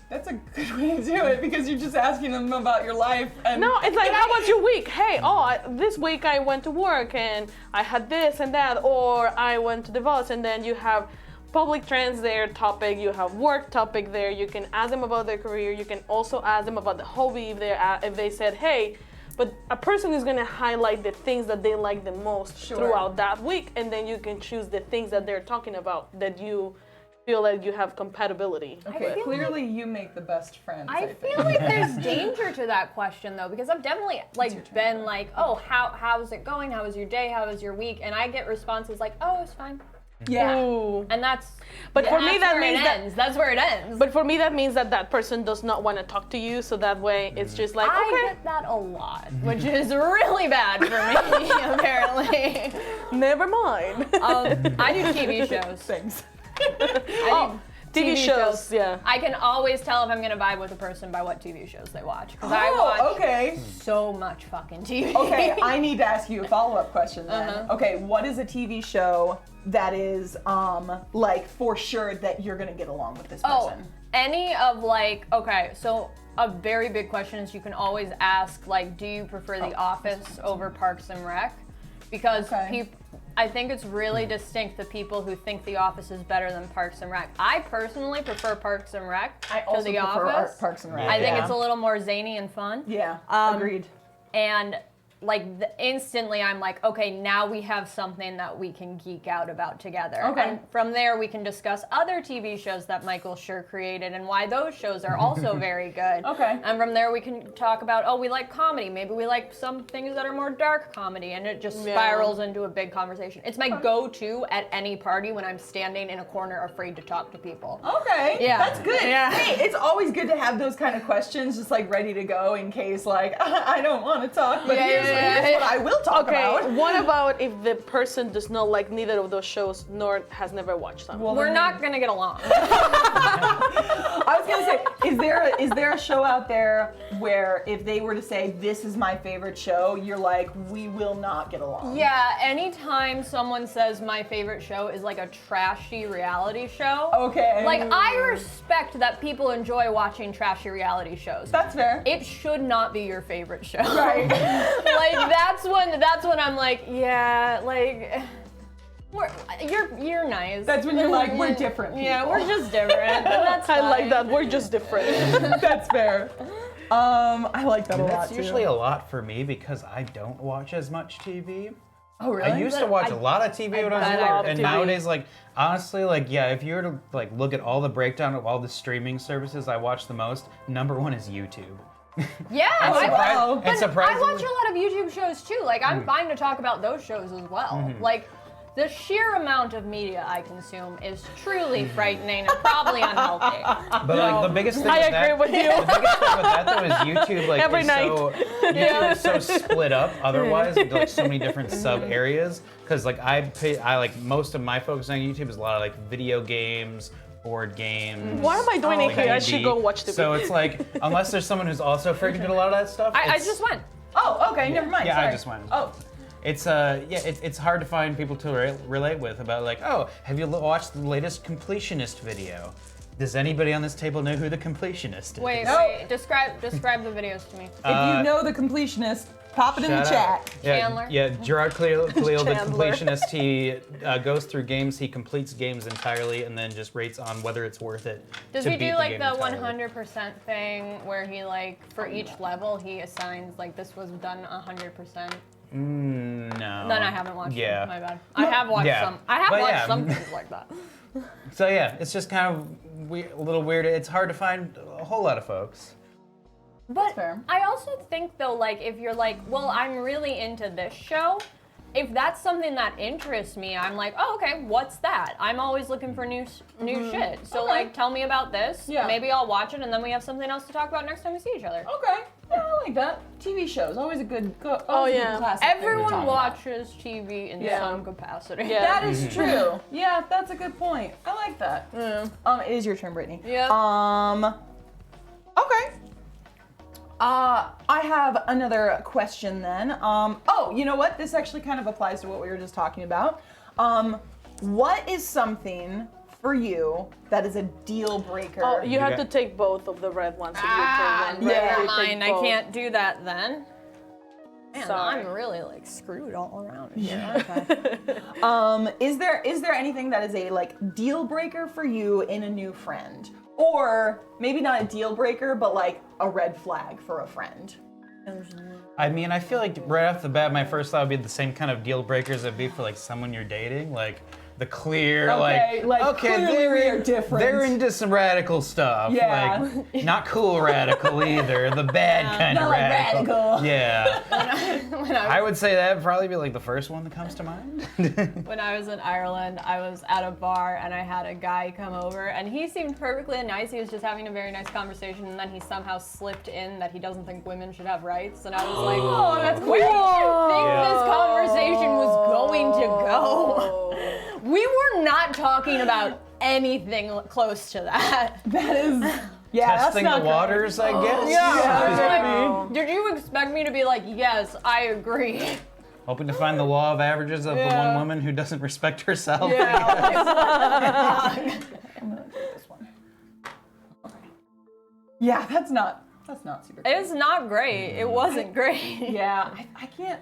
that's a good way to do it because you're just asking them about your life and No, it's like, how was your week? Hey, this week I went to work and I had this and that, or I went to the vaults, and then you have public trans there topic, you have work topic there, you can ask them about their career, you can also ask them about the hobby if they said, hey, but a person is gonna highlight the things that they like the most throughout that week, and then you can choose the things that they're talking about that you feel like you have compatibility. Okay, clearly you make the best friends. I think. feel like there's danger to that question though, because I've definitely been like, oh, how's it going? How was your day? How was your week? And I get responses like, oh, it's fine. Yeah. Ooh. And that's But for me, that means that. ends. That's where it ends. But for me, that means that person does not want to talk to you, so that way it's just like, I okay, get that a lot, which is really bad for me, apparently. never mind. I do TV shows. Thanks. Oh, TV shows, yeah. I can always tell if I'm gonna vibe with a person by what TV shows they watch, because I watch Okay. so much fucking TV. Okay, I need to ask you a follow-up question then. Okay, what is a TV show that is like for sure that you're gonna get along with this Oh, person? any of okay, so a very big question is you can always ask, like, do you prefer The Office over Parks and Rec? Because Okay. I think it's really distinct, the people who think The Office is better than Parks and Rec. I personally prefer Parks and Rec I to also The prefer Office. Parks and Rec. I think yeah. it's a little more zany and fun. Yeah, agreed. And instantly I'm like, okay, now we have something that we can geek out about together. Okay. And from there we can discuss other TV shows that Michael Schur created and why those shows are also very good. Okay. And from there we can talk about, we like comedy. Maybe we like some things that are more dark comedy, and it just spirals into a big conversation. It's my go-to at any party when I'm standing in a corner afraid to talk to people. Okay, Yeah. that's good. Yeah. Hey, it's always good to have those kind of questions just like ready to go in case like I don't want to talk, but here's what I will talk Okay, about. what about if the person does not like neither of those shows nor has never watched them? Well, We're then- not gonna get along. I was gonna say, is there a show out there where if they were to say this is my favorite show, you're like we will not get along? Yeah, anytime someone says my favorite show is like a trashy reality show. Okay. Like, I respect that people enjoy watching trashy reality shows. That's fair. It should not be your favorite show. Right. Like, that's when I'm like, yeah, like, you're nice. That's when you're like, we're different people. Yeah, we're just different. And that's I like fine. that. We're just different. That's fair. I like that a lot That's too. usually a lot for me because I don't watch as much TV. Oh really? I used to watch a lot of TV when I was bet I younger, love and TV. nowadays, like honestly, like yeah, if you were to like look at all the breakdown of all the streaming services I watch the most, number one is YouTube. Yeah, And I wow. watch, and I surprisingly, watch a lot of YouTube shows too. Like I'm fine to talk about those shows as well. Like the sheer amount of media I consume is truly frightening and probably unhealthy. but like the biggest thing I with agree that, with you. the biggest thing with that though is YouTube like Every is night. YouTube is so split up otherwise into like so many different sub areas because like I like most of my focus on YouTube is a lot of like video games, board games. What am I doing in here? I should go watch the So it's like unless there's someone who's also freaking into a lot of that stuff. I it's- just went. Oh, okay, never mind. Yeah, I sorry. just went. Oh, It's it's hard to find people to relate with about like, oh, have you watched the latest completionist video? Does anybody on this table know who the completionist is? Wait, No. wait. Describe the videos to me. if you know the completionist, pop it in the Shout chat. out. Yeah, Chandler? Yeah, Gerard Cleo, the Chandler. completionist, he goes through games, he completes games entirely, and then just rates on whether it's worth it. Does to he beat do like game the entirely. 100% thing where he like for each level he assigns like this was done 100%? No. Then I haven't watched Yeah. them. My bad. I have watched Yeah. some. I have But watched yeah. some things like that. So yeah, it's just kind of a little weird. It's hard to find a whole lot of folks. But fair. I also think though, like if you're like, well, I'm really into this show. If that's something that interests me, I'm like, oh, okay, what's that? I'm always looking for new shit. So Okay. like, tell me about this. Yeah. Maybe I'll watch it, and then we have something else to talk about next time we see each other. Okay, yeah, I like that. TV shows, always a good, Oh, a good yeah. classic thing to talk Everyone about. watches TV in Yeah. some capacity. Yeah. That is true. Yeah, that's a good point. I like that. Yeah. It is your turn, Brittany. Yep. Okay. I have another question then. Oh, you know what? This actually kind of applies to what we were just talking about. What is something for you that is a deal breaker? Oh, you have got- to take both of the red ones. if you Ah, take one yeah. red, never you take mind. I both. can't do that then. Man, Sorry. I'm really like screwed all around here. Okay. Is there anything that is a like deal breaker for you in a new friend? Or maybe not a deal breaker, but like a red flag for a friend? I mean, I feel like right off the bat, my first thought would be the same kind of deal breakers it'd be for like someone you're dating, like the clear, Okay, like, clearly we are different. They're into some radical stuff. Yeah. Like, not cool radical either, the bad kind Not of like radical. radical. Yeah. when I would say that would probably be like the first one that comes to mind. When I was in Ireland, I was at a bar and I had a guy come over and he seemed perfectly nice. He was just having a very nice conversation and then he somehow slipped in that he doesn't think women should have rights. And I was like, Oh, that's where did you think Yeah. this conversation was going to go? We were not talking about anything close to that. That is, yeah, that's Testing not the good. waters, I guess. I was Wow. like, did you expect me to be like, yes, I agree? Hoping to find the law of averages of the Yeah. one woman who doesn't respect herself. I'm gonna take this one. Okay. Yeah, that's not super good. It's not great. It wasn't great. Yeah, I can't.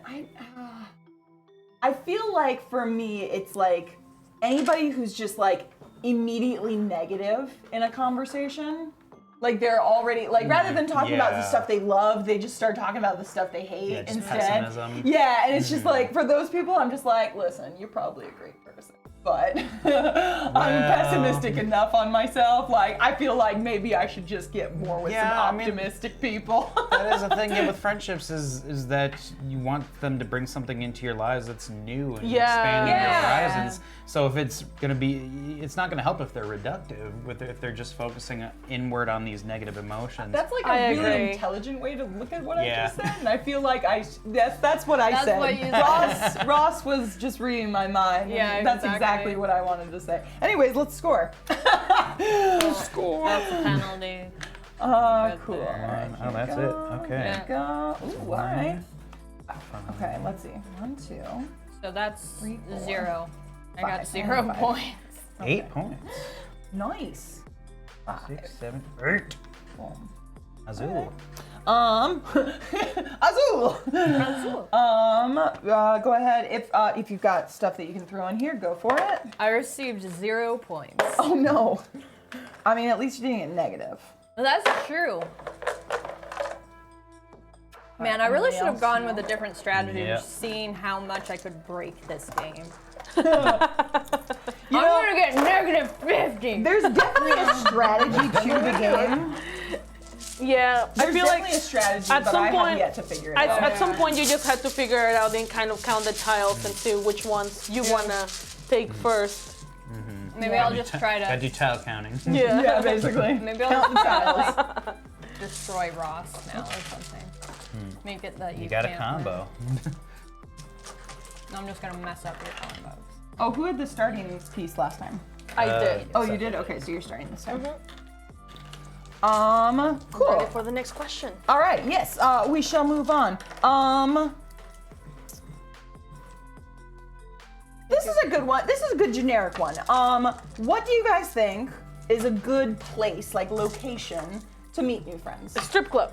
I feel like for me, it's like anybody who's just like immediately negative in a conversation. Like they're already like rather than talking about the Yeah. stuff they love, they just start talking about the stuff they hate Yeah, just instead. pessimism. Yeah, and it's just like for those people, I'm just like, listen, you're probably a great person, but I'm pessimistic enough on myself. Like I feel like maybe I should just get more with Yeah, I some mean- optimistic people. That is the thing with friendships is that you want them to bring something into your lives that's new and Yeah. expanding your Yeah. horizons. So if it's gonna be, it's not gonna help if they're reductive, if they're just focusing inward on these negative emotions. That's like I a really agree. intelligent way to look at what I Yeah. just said, and I feel like that's what I That's said. what you said. Ross was just reading my mind. and Yeah, that's exactly. exactly what I wanted to say. Anyways, let's score. Score. That's a penalty. Cool. there. All right, Oh, that's here it. we go. Okay. Here we go. Ooh, all right. Okay, let's see. 1, 2. So that's 3, 4, 0. I got 5, 0 5. points. 8 points. Nice. 5. 6, 7, 8. Boom. Azul. Azul. Azul. Go ahead. If you've got stuff that you can throw in here, go for it. I received 0 points. Oh no. I mean, at least you didn't get negative. That's true. Man, I really should have gone with a different strategy, Yep. just seeing how much I could break this game. You I'm know, gonna get negative 50. there's definitely a strategy to the game. Yeah, I There's feel definitely like a strategy, at but some I have point- yet to figure it at, out. at some point you just had to figure it out and kind of count the tiles and see which ones you wanna take first. Maybe I'll just try Gotta do to. tile counting. Yeah, basically. Maybe I'll just try to like destroy Ross now or something. Make it that you You got a can't combo. win. No, I'm just gonna mess up your combos. Oh, who had the starting piece last time? I did. Oh, you did? Okay, so you're starting this time. Ready Cool. for the next question. All right, yes, we shall move on. This is a good one. This is a good generic one. What do you guys think is a good place, like location, to meet new friends? Strip club.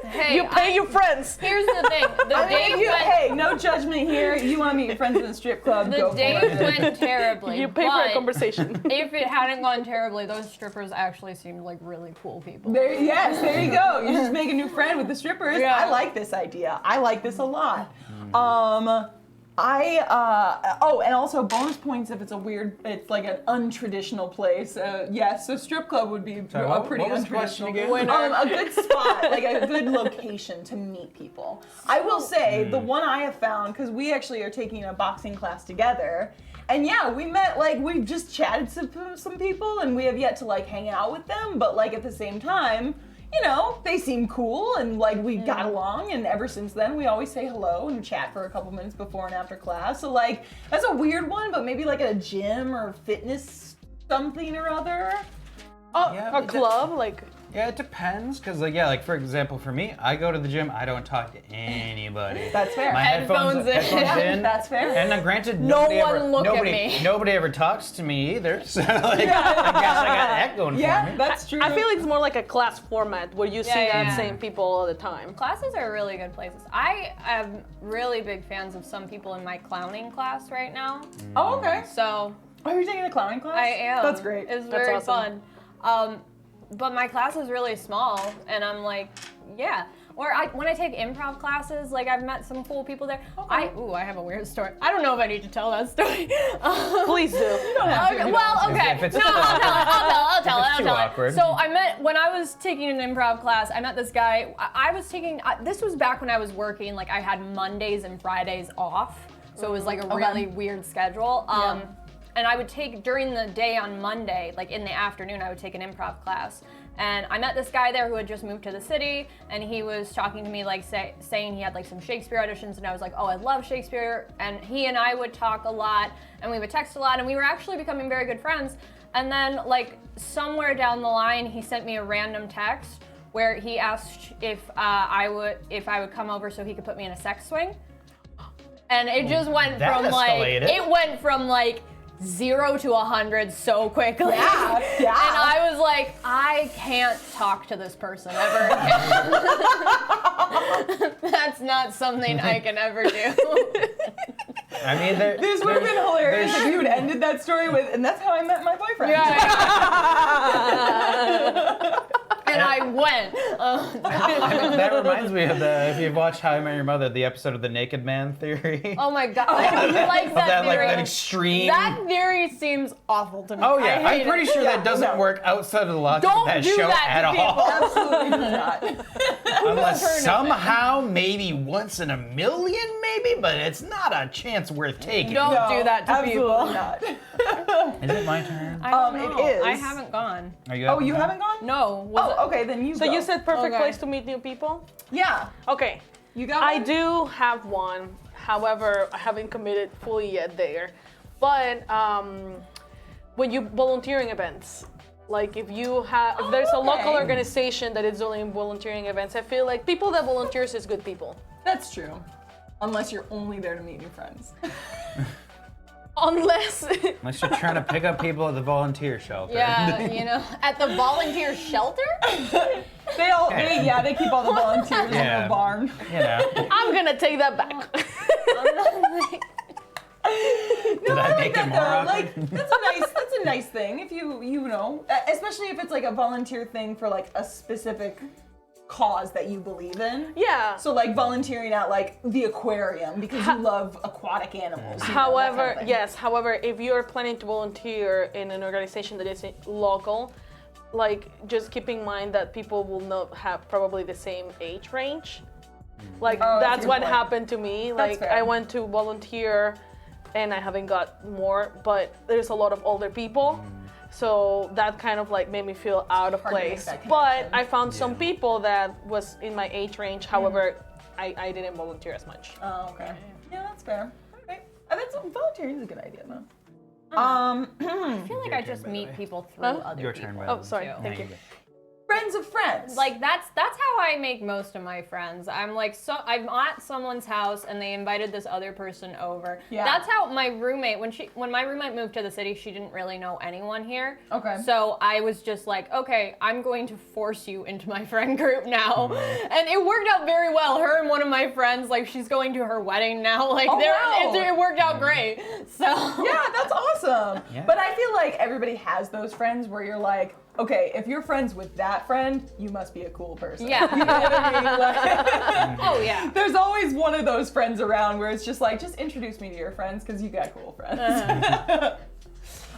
Hey, You pay your friends. Here's the thing. The I date mean, went. hey, no judgment here. You want to meet your friends in a strip club, go The for date it. went terribly. You pay for a but conversation. If it hadn't gone terribly, those strippers actually seemed like really cool people. Yes, there you go. You just make a new friend with the strippers. Yeah. I like this idea. I like this a lot. And also bonus points if it's it's like an untraditional place. Yes, so strip club would be Sorry, a pretty what was the question untraditional. again? A good spot, like a good location to meet people. I will say the one I have found, because we actually are taking a boxing class together. And yeah, we met, we've just chatted to some people and we have yet to hang out with them, but at the same time, they seem cool and we got along, and ever since then we always say hello and chat for a couple minutes before and after class. So that's a weird one, but maybe at a gym or fitness something or other. Oh, Yeah, a but club, Yeah, it depends, because for example, for me, I go to the gym, I don't talk to anybody. That's fair. My Headphones in. headphones in. That's fair. And granted, No nobody one ever, look at nobody, me. nobody ever talks to me either, so I guess I got that going for Yeah, me. that's true. I feel it's more like a class format where you see Yeah, the yeah. same people all the time. Classes are really good places. I am really big fans of some people in my clowning class right now. Oh, okay. So Oh, you're taking a clowning class? I am. That's great. It's That's very awesome. fun. But my class is really small, and I'm like, yeah. Or when I take improv classes, I've met some cool people there. Okay. I have a weird story. I don't know if I need to tell that story. Please do. Okay, well, okay. If it's No, too I'll tell If it's it. too awkward. So when I was taking an improv class, I met this guy. I was taking, this was back when I was working, I had Mondays and Fridays off. So it was a really weird schedule. Yeah. And I would take, during the day on Monday, in the afternoon, I would take an improv class. And I met this guy there who had just moved to the city, and he was talking to me, saying he had some Shakespeare auditions, and I was like, oh, I love Shakespeare. And he and I would talk a lot, and we would text a lot, and we were actually becoming very good friends. And then, somewhere down the line, he sent me a random text where he asked if I would come over so he could put me in a sex swing. And it just went That from escalated. it went from 0 to 100 so quickly. Yeah, yeah. And I was like, I can't talk to this person ever again. That's not something I can ever do. I mean, This would have been hilarious if you had ended that story with, and that's how I met my boyfriend. And I went. that reminds me of if you've watched How I Met Your Mother, the episode of the Naked Man Theory. Oh my god. I don't like that theory. that extreme. That theory seems awful to me. Oh yeah, I hate I'm pretty it. sure that doesn't no. work outside of the logic Don't of that do show that to at all. people. Absolutely not. Unless somehow, maybe once in a million, maybe, but it's not a chance worth taking. Don't do that to absolutely people. not. Is it my turn? I don't It know. is. I haven't gone. Are you? Oh, you haven't gone? No. Was Oh, okay, then you So go. you said perfect Okay. place to meet new people? Yeah. Okay. You got I one? do have one. However, I haven't committed fully yet there. But when you volunteering events, if there's a local okay. organization that is doing volunteering events, I feel like people that volunteers is good people. That's true. Unless you're only there to meet new friends. Unless Unless you're trying to pick up people at the volunteer shelter. Yeah, at the volunteer shelter? They keep all the volunteers in Yeah. the barn. You know. I'm gonna take that back. Did I make it more awkward? Like that's a nice thing if you know, especially if it's like a volunteer thing for like a specific cause that you believe in. Yeah. So like volunteering at like the aquarium because you love aquatic animals. you know, that kind of However, thing. yes. However, if you're planning to volunteer in an organization that is local, like just keep in mind that people will not have probably the same age range. Like Oh, that's a that's good what point. happened to me. That's Like fair. I went to volunteer, and I haven't got more, but there's a lot of older people. So that kind of like made me feel out of hard to make place. that But connection. I found some people that was in my age range. However, I didn't volunteer as much. Oh, okay. Yeah, that's fair. Okay. That's volunteering is a good idea though. I feel like Your I turn, just by the meet way. people through Huh? other Your people. turn, by Oh, the way. sorry. too. Thank you. Friends of friends. Like that's how I make most of my friends. I'm like I'm at someone's house and they invited this other person over. Yeah. That's how my roommate when my roommate moved to the city, she didn't really know anyone here. Okay. So I was just like, okay, I'm going to force you into my friend group now. And it worked out very well. Her and one of my friends, like she's going to her wedding now. Like Oh, wow. it worked out great. So Yeah, that's awesome. Yeah. But I feel like everybody has those friends where you're like, okay, if you're friends with that friend, you must be a cool person. Yeah. You know what I mean? Like, Oh yeah. there's always one of those friends around where it's just like, just introduce me to your friends because you got cool friends.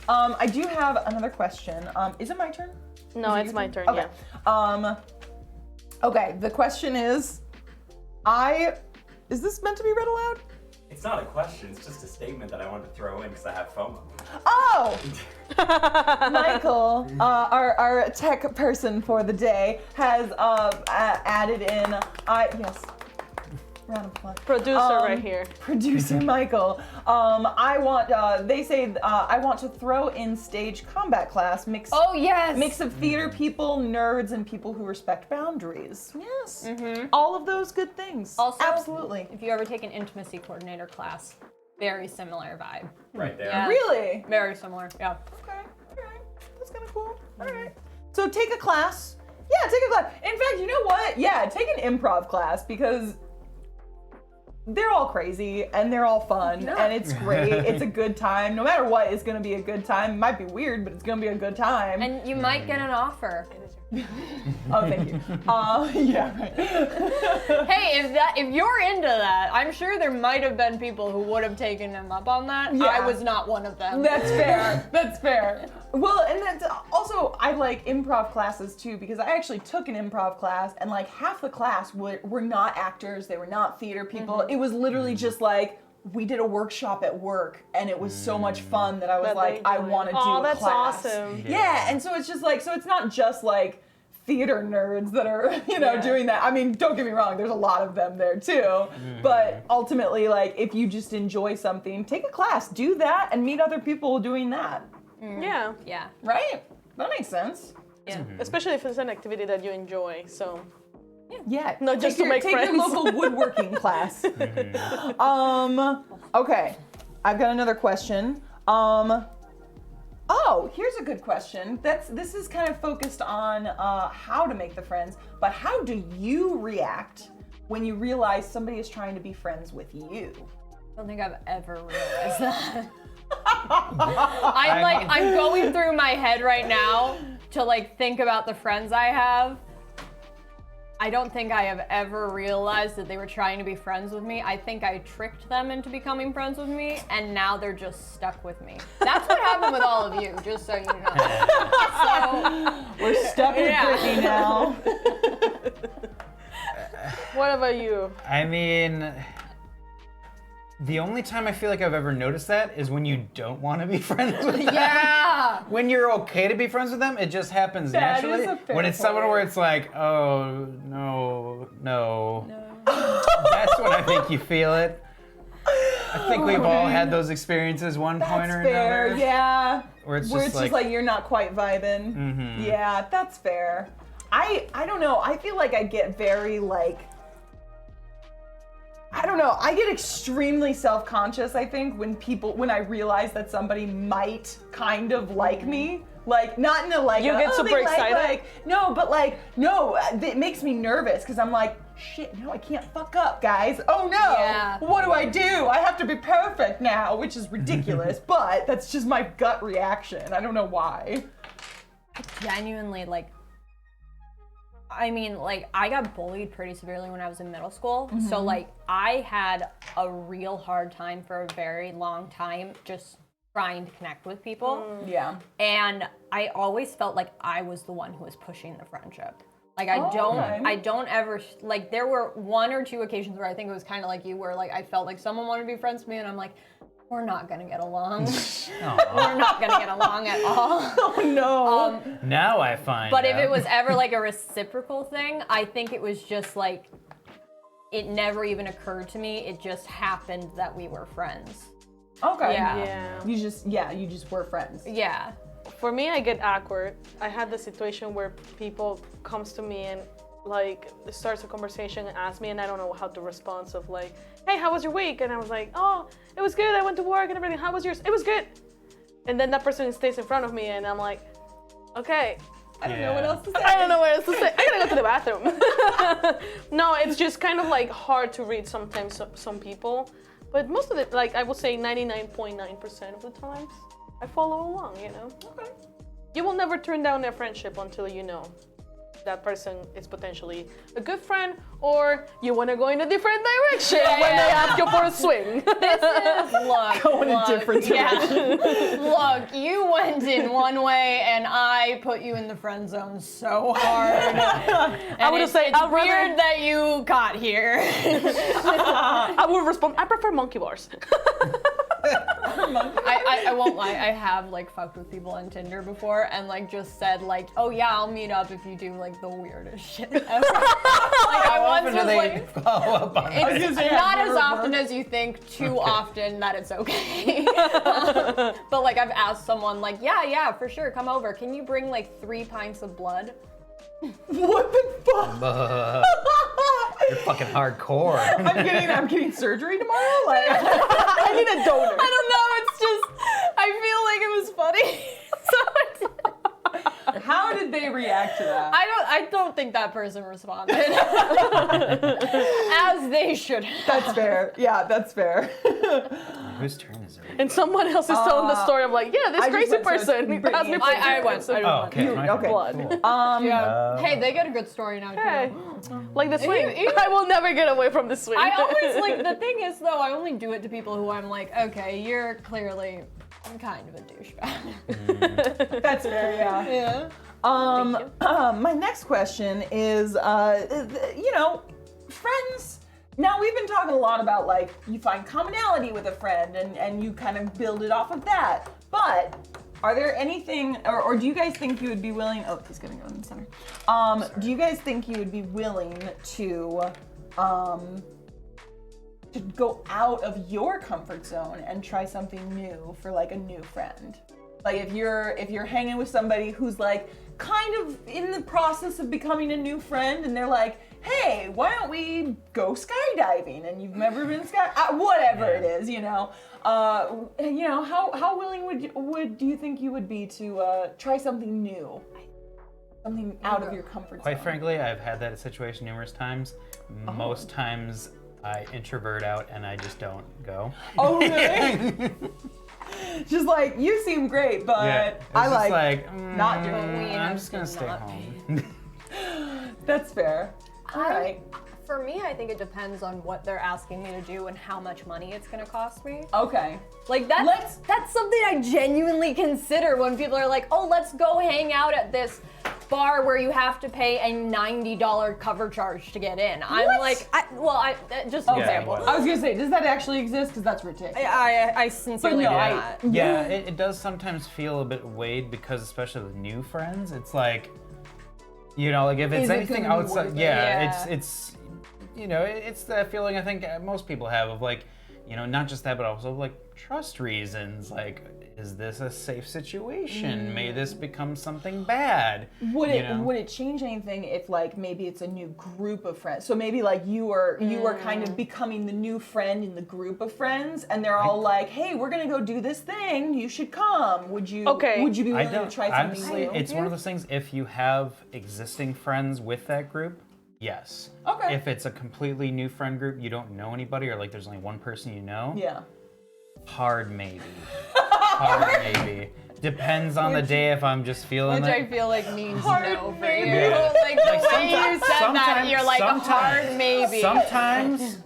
I do have another question. Is it my turn? No, Is it it's your my turn. Okay. Yeah. Okay, the question is, is this meant to be read aloud? It's not a question, it's just a statement that I wanted to throw in because I have FOMO. Oh! Michael, our tech person for the day, has added in, yes, round of applause. Producer right here. Producer Michael. They say, I want to throw in stage combat class, mix Oh yes. of theater people, nerds, and people who respect boundaries. Yes. All of those good things. Also, Absolutely. If you ever take an intimacy coordinator class, very similar vibe. Right there. Yeah. Really? Very similar. Yeah. Okay, alright. That's kind of cool. Alright. So take a class. Yeah, take a class. In fact, you know what? Yeah, take an improv class because they're all crazy and they're all fun and it's great. It's a good time. No matter what, it's gonna be a good time. It might be weird, but it's gonna be a good time. And you might get an offer. Oh, thank you. Yeah, right. Hey, if you're into that, I'm sure there might have been people who would have taken him up on that. Yeah. I was not one of them. That's fair. That's fair. Well, and that's also, I like improv classes too because I actually took an improv class and like half the class were not actors, they were not theater people. It was literally just like, we did a workshop at work and it was so much fun that I was That like, they I enjoyed. want to do Oh, a that's class. awesome. Yeah, and so it's just like, so it's not just like theater nerds that are, doing that. I mean, don't get me wrong, there's a lot of them there too. But ultimately, like, if you just enjoy something, take a class, do that, and meet other people doing that. Yeah. Yeah. Right? That makes sense. Yeah. Especially if it's an activity that you enjoy. So. Yeah. No, just to make take friends. your local woodworking class. Okay. I've got another question. Here's a good question. This is kind of focused on how to make the friends, but how do you react when you realize somebody is trying to be friends with you? I don't think I've ever realized that. I'm going through my head right now to like think about the friends I have. I don't think I have ever realized that they were trying to be friends with me. I think I tricked them into becoming friends with me, and now they're just stuck with me. That's what happened with all of you, just so you know. So, We're stuck with Yeah. Brittany now. What about you? I mean, the only time I feel like I've ever noticed that is when you don't want to be friends with them. yeah. When you're okay to be friends with them, it just happens That is naturally. a fair When it's someone point. where it's like, oh, no. That's when I think you feel it. I think we've all had those experiences one point That's or fair, another. yeah. Where it's Where just it's just like you're not quite vibing. Yeah, that's fair. I don't know. I feel like I get very like, I don't know. I get extremely self-conscious, I think, when I realize that somebody might kind of like me. Like, not in a like, You get oh, super they excited? no, but like, no, it makes me nervous because I'm like, shit, no, I can't fuck up, guys. Oh no, Yeah. what do? I have to be perfect now, which is ridiculous, but that's just my gut reaction. I don't know why. Genuinely, like, I mean, like, I got bullied pretty severely when I was in middle school. So, like, I had a real hard time for a very long time just trying to connect with people. Yeah. And I always felt like I was the one who was pushing the friendship. Like, okay. I don't ever, like, there were 1 or 2 occasions where I think it was kind of like you, where, like, I felt like someone wanted to be friends with me, and I'm like, we're not gonna get along. We're not gonna get along at all. Oh no. Now I find But if out. it was ever like a reciprocal thing, I think it was just like, it never even occurred to me. It just happened that we were friends. Okay. Yeah. You just were friends. Yeah. For me, I get awkward. I had the situation where people comes to me and like starts a conversation and asks me, and I don't know how to respond. So like, hey, how was your week? And I was like, oh, it was good. I went to work and everything. How was yours? It was good. And then that person stays in front of me, and I'm like, okay. I don't know what else to say. I don't know what else to say. I gotta go to the bathroom. No, it's just kind of like hard to read sometimes some people. But most of it, like I would say 99.9% of the times, I follow along, you know? Okay. You will never turn down a friendship until you know that person is potentially a good friend, or you want to go in a different direction when they ask you for a swing. Look, Go in a different direction. Look, you went in one way, and I put you in the friend zone so hard. And I would say it's weird that you got here. I would respond, I prefer monkey bars. I won't lie, I have like fucked with people on Tinder before and like just said like, oh yeah, I'll meet up if you do like the weirdest shit ever. Like I How once often was do they like, follow up on that? it's not as often as you think, too often that it's okay. But like I've asked someone like, yeah, for sure, come over. Can you bring like 3 pints of blood? What the fuck? You're fucking hardcore. I'm getting surgery tomorrow. Like, I need a donor. I don't know, it's just, I feel like it was funny. So it's, how did they react to that? I don't think that person responded. As they should have. That's fair. Yeah, that's fair. Whose turn is it? And someone else is telling the story. I'm like, yeah, this I just crazy went to person Brittany asked me and for I went. Oh, okay. You- my turn. okay. blood. Cool. Yeah. Hey, they get a good story now Hey, too. like the swing. you- I will never get away from the swing. I always like, the thing is though, I only do it to people who I'm like, okay, you're clearly kind of a douchebag. That's fair. Yeah. Yeah. My next question is, friends. Now we've been talking a lot about like you find commonality with a friend and you kind of build it off of that. But are there anything, or do you guys think you would be willing? Oh, he's gonna go in the center. Do you guys think you would be willing to go out of your comfort zone and try something new for like a new friend? Like if you're hanging with somebody who's like kind of in the process of becoming a new friend and they're like, hey, why don't we go skydiving? And you've never been whatever it is, how willing do you think you would be to try something new, something out of your comfort zone? Quite frankly, I've had that situation numerous times. Most times I introvert out and I just don't go. Oh really? Just like, you seem great, but It's I just like not doing it. I'm just gonna stay Not home. That's fair. All right. For me, I think it depends on what they're asking me to do and how much money it's gonna cost me. Okay. Like that's something I genuinely consider when people are like, oh, let's go hang out at this bar where you have to pay a $90 cover charge to get in. I'm like, just an Yeah, example. what? I was gonna say, does that actually exist? Because that's ridiculous. I sincerely But no, do I- not. Yeah, it does sometimes feel a bit weighed because especially with new friends, it's like, like if it's Is it anything gonna be outside, worth it? Yeah. it's it's that feeling I think most people have of like, not just that, but also like trust reasons. Like, is this a safe situation? May this become something bad? Would you it know? would it change anything if like maybe it's a new group of friends? So maybe like you are kind of becoming the new friend in the group of friends, and they're all like, "Hey, we're gonna go do this thing. You should come." Would you be willing to try something honestly, new? it's one of those things. If you have existing friends with that group, yes. Okay. If it's a completely new friend group, you don't know anybody, or like there's only one person you know. Yeah. Hard maybe. Hard maybe. Depends on the day if I'm just feeling Which it. I feel like means Hard no for maybe. you. Yeah. Like the Like way you said that, you're like a hard maybe. Sometimes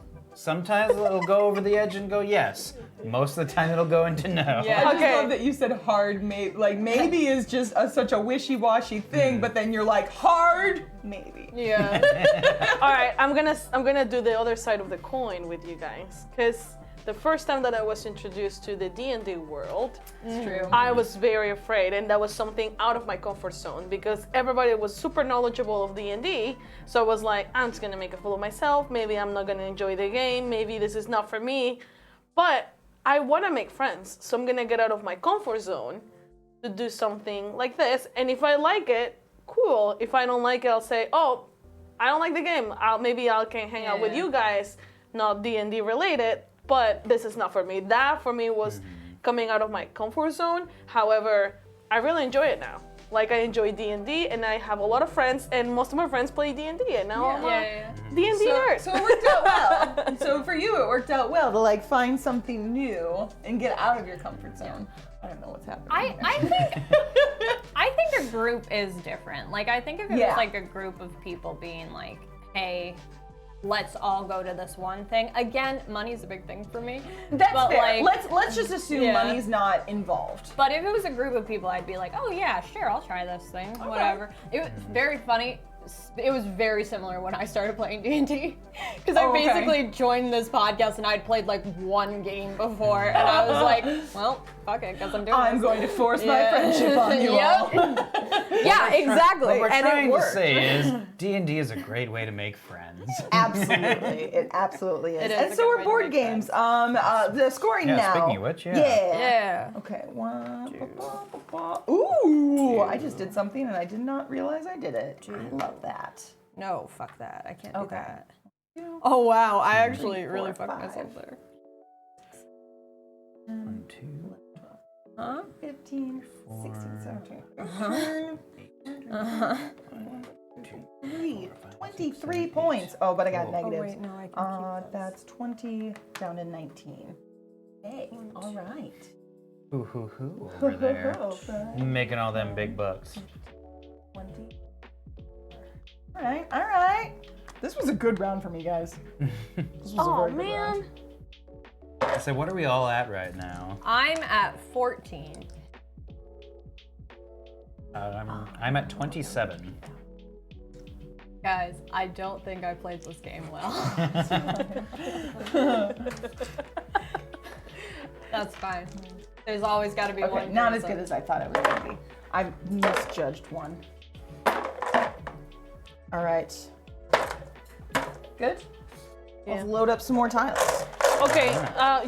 it'll go over the edge and go yes. Most of the time it'll go into no. Yeah. I just Okay. love that you said hard maybe. Like maybe is just such a wishy-washy thing, but then you're like hard maybe. Yeah. All right, I'm gonna do the other side of the coin with you guys, because the first time that I was introduced to the D&D world, It's true. I was very afraid, and that was something out of my comfort zone because everybody was super knowledgeable of D&D. So I was like, I'm just gonna make a fool of myself. Maybe I'm not gonna enjoy the game. Maybe this is not for me. But I want to make friends, so I'm gonna get out of my comfort zone to do something like this. And if I like it, cool. If I don't like it, I'll say, oh, I don't like the game. Maybe I can hang out with Yeah. you guys, not D&D related, but this is not for me. That for me was coming out of my comfort zone. However, I really enjoy it now. Like I enjoy D&D, and I have a lot of friends, and most of my friends play D&D, and now I'm a D&D nerd. So it worked out well. So for you, it worked out well to like find something new and get out of your comfort zone. I don't know what's happening. I think a group is different. Like I think if it Yeah. was like a group of people being like, hey, let's all go to this one thing. Again, money's a big thing for me. That's but fair. like, Let's just assume Yeah. money's not involved. But if it was a group of people, I'd be like, oh yeah, sure, I'll try this thing, whatever. It was very funny. It was very similar when I started playing D&D, because I okay. basically joined this podcast and I'd played like one game before, and I was like, well, fuck it, because I'm doing I'm this. going to force my Yeah. friendship on you all. Yeah, exactly. What we're and trying it to worked. say is D&D is a great way to make friends. Absolutely, it absolutely is. It is And a so good are way to board make games. The scoring Yeah, now. speaking of which, yeah. Yeah. Okay, Ooh, I just did something and I did not realize I did it. I love that. No, fuck that. I can't do Okay. that. Oh wow, I actually Three, really four, fucked five. myself there. 1, 2, Huh? 15, 4, 16, 17, 18, 23 points. Oh, but I got Oh. negatives. wait, no, I can keep this. That's 20 down to 19. Hey, all right. hoo over there. Okay. Making all them big bucks. 20. All right. This was a good round for me, guys. This was a Oh very good man. round. So what are we all at right now? I'm at 14. I'm at 27. Guys, I don't think I played this game well. That's fine. There's always got to be one. Okay, not as person. good as I thought it was going to be. I misjudged one. All right. Good? Yeah. Let's load up some more tiles. Okay,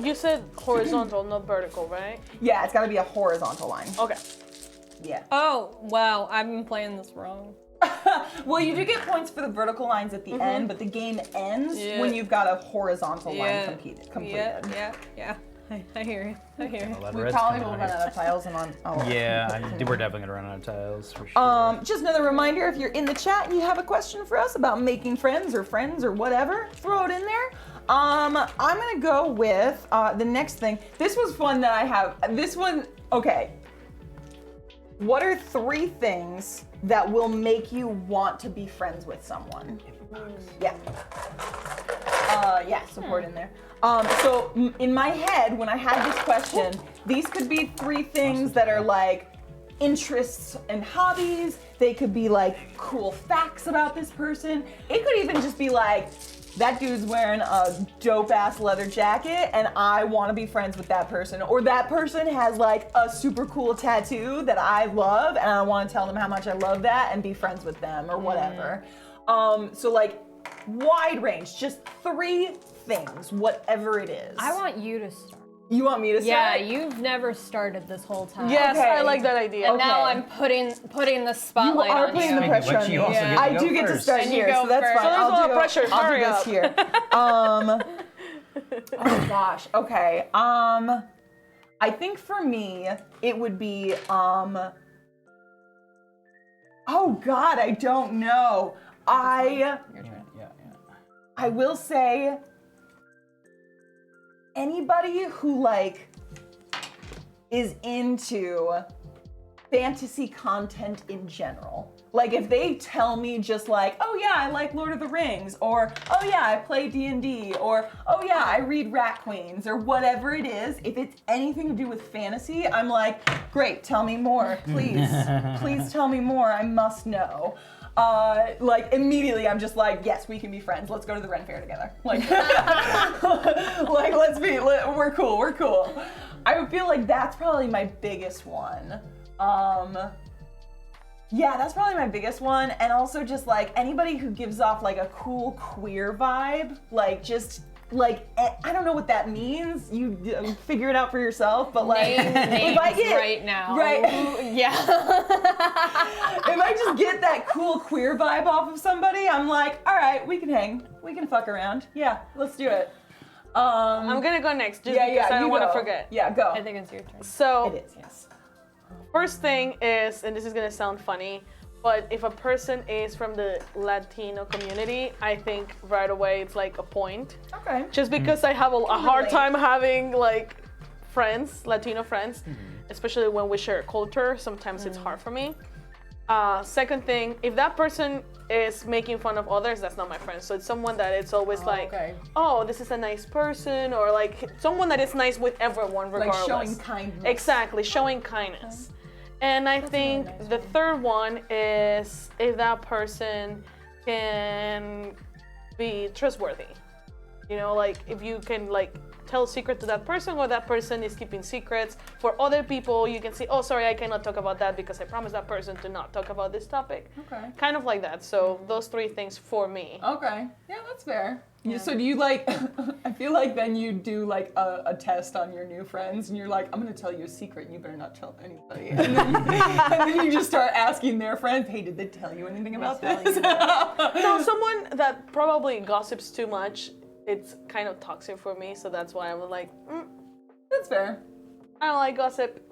you said horizontal, not vertical, right? Yeah, it's got to be a horizontal line. Okay. Yeah. Oh, wow. I've been playing this wrong. Well, you do get points for the vertical lines at the end, but the game ends when you've got a horizontal line completed. Yeah. I hear you. I hear you. I'll let We Reds probably come will out run here. out of tiles and on. Oh. Yeah, we're definitely gonna run out of tiles for sure. Just another reminder, if you're in the chat and you have a question for us about making friends or whatever, throw it in there. I'm gonna go with the next thing. This was fun that I have. This one, okay. What are 3 things that will make you want to be friends with someone? Yeah. Support in there. So in my head, when I had this question, these could be 3 things that are like interests and hobbies. They could be like cool facts about this person. It could even just be like, that dude's wearing a dope ass leather jacket and I want to be friends with that person. Or that person has like a super cool tattoo that I love and I want to tell them how much I love that and be friends with them or whatever. So like wide range, just 3 things, whatever it is. I want you to start. You want me to say? Yeah, you've never started this whole time. Yes, Okay. I like that idea. And now Okay. I'm putting the You spotlight are on putting you. the pressure But on you me. also Yeah. get to I go do get to first. start And you here, go so that's first. fine. So there's a lot of pressure. I'll Hurry do this up. here. Oh gosh. Okay. I think for me it would be oh God, I don't know. Yeah. I will say anybody who like is into fantasy content in general. Like if they tell me just like, oh yeah, I like Lord of the Rings, or oh yeah, I play D&D, or oh yeah, I read Rat Queens, or whatever it is, if it's anything to do with fantasy, I'm like, great, tell me more, please. Please tell me more, I must know. Like immediately I'm just like, yes, we can be friends. Let's go to the Ren Fair together. Like, like we're cool. I would feel like that's probably my biggest one. Yeah, that's probably my biggest one. And also just like anybody who gives off like a cool queer vibe, like just like, I don't know what that means. You figure it out for yourself, but like Name if I names get right now. right, Yeah. if I just get that cool queer vibe off of somebody, I'm like, all right, we can hang, we can fuck around. Yeah, let's do it. I'm gonna go next just because I don't you want to go. forget. Yeah, go. I think it's your turn. So It is, yes. first thing is, and this is gonna sound funny, but if a person is from the Latino community, I think right away it's like a point. Okay. Just because I have a hard relate. time having like friends, Latino friends, especially when we share culture, sometimes it's hard for me. Second thing, if that person is making fun of others, that's not my friend. So it's someone that it's always like, okay. oh, this is a nice person, or like someone that is nice with everyone regardless. Like showing kindness. Exactly, showing kindness. And I think really nice the third one is if that person can be trustworthy. You know, like if you can like tell a secret to that person, or that person is keeping secrets for other people, you can say, oh, sorry, I cannot talk about that because I promised that person to not talk about this topic. Okay. Kind of like that. So those three things for me. Okay. Yeah, that's fair. So do you like, I feel like then you do like a test on your new friends and you're like, I'm gonna tell you a secret and you better not tell anybody. And then you just start asking their friends, hey, did they tell you anything about this? No, someone that probably gossips too much, it's kind of toxic for me. So that's why I'm like, That's fair. I don't like gossip.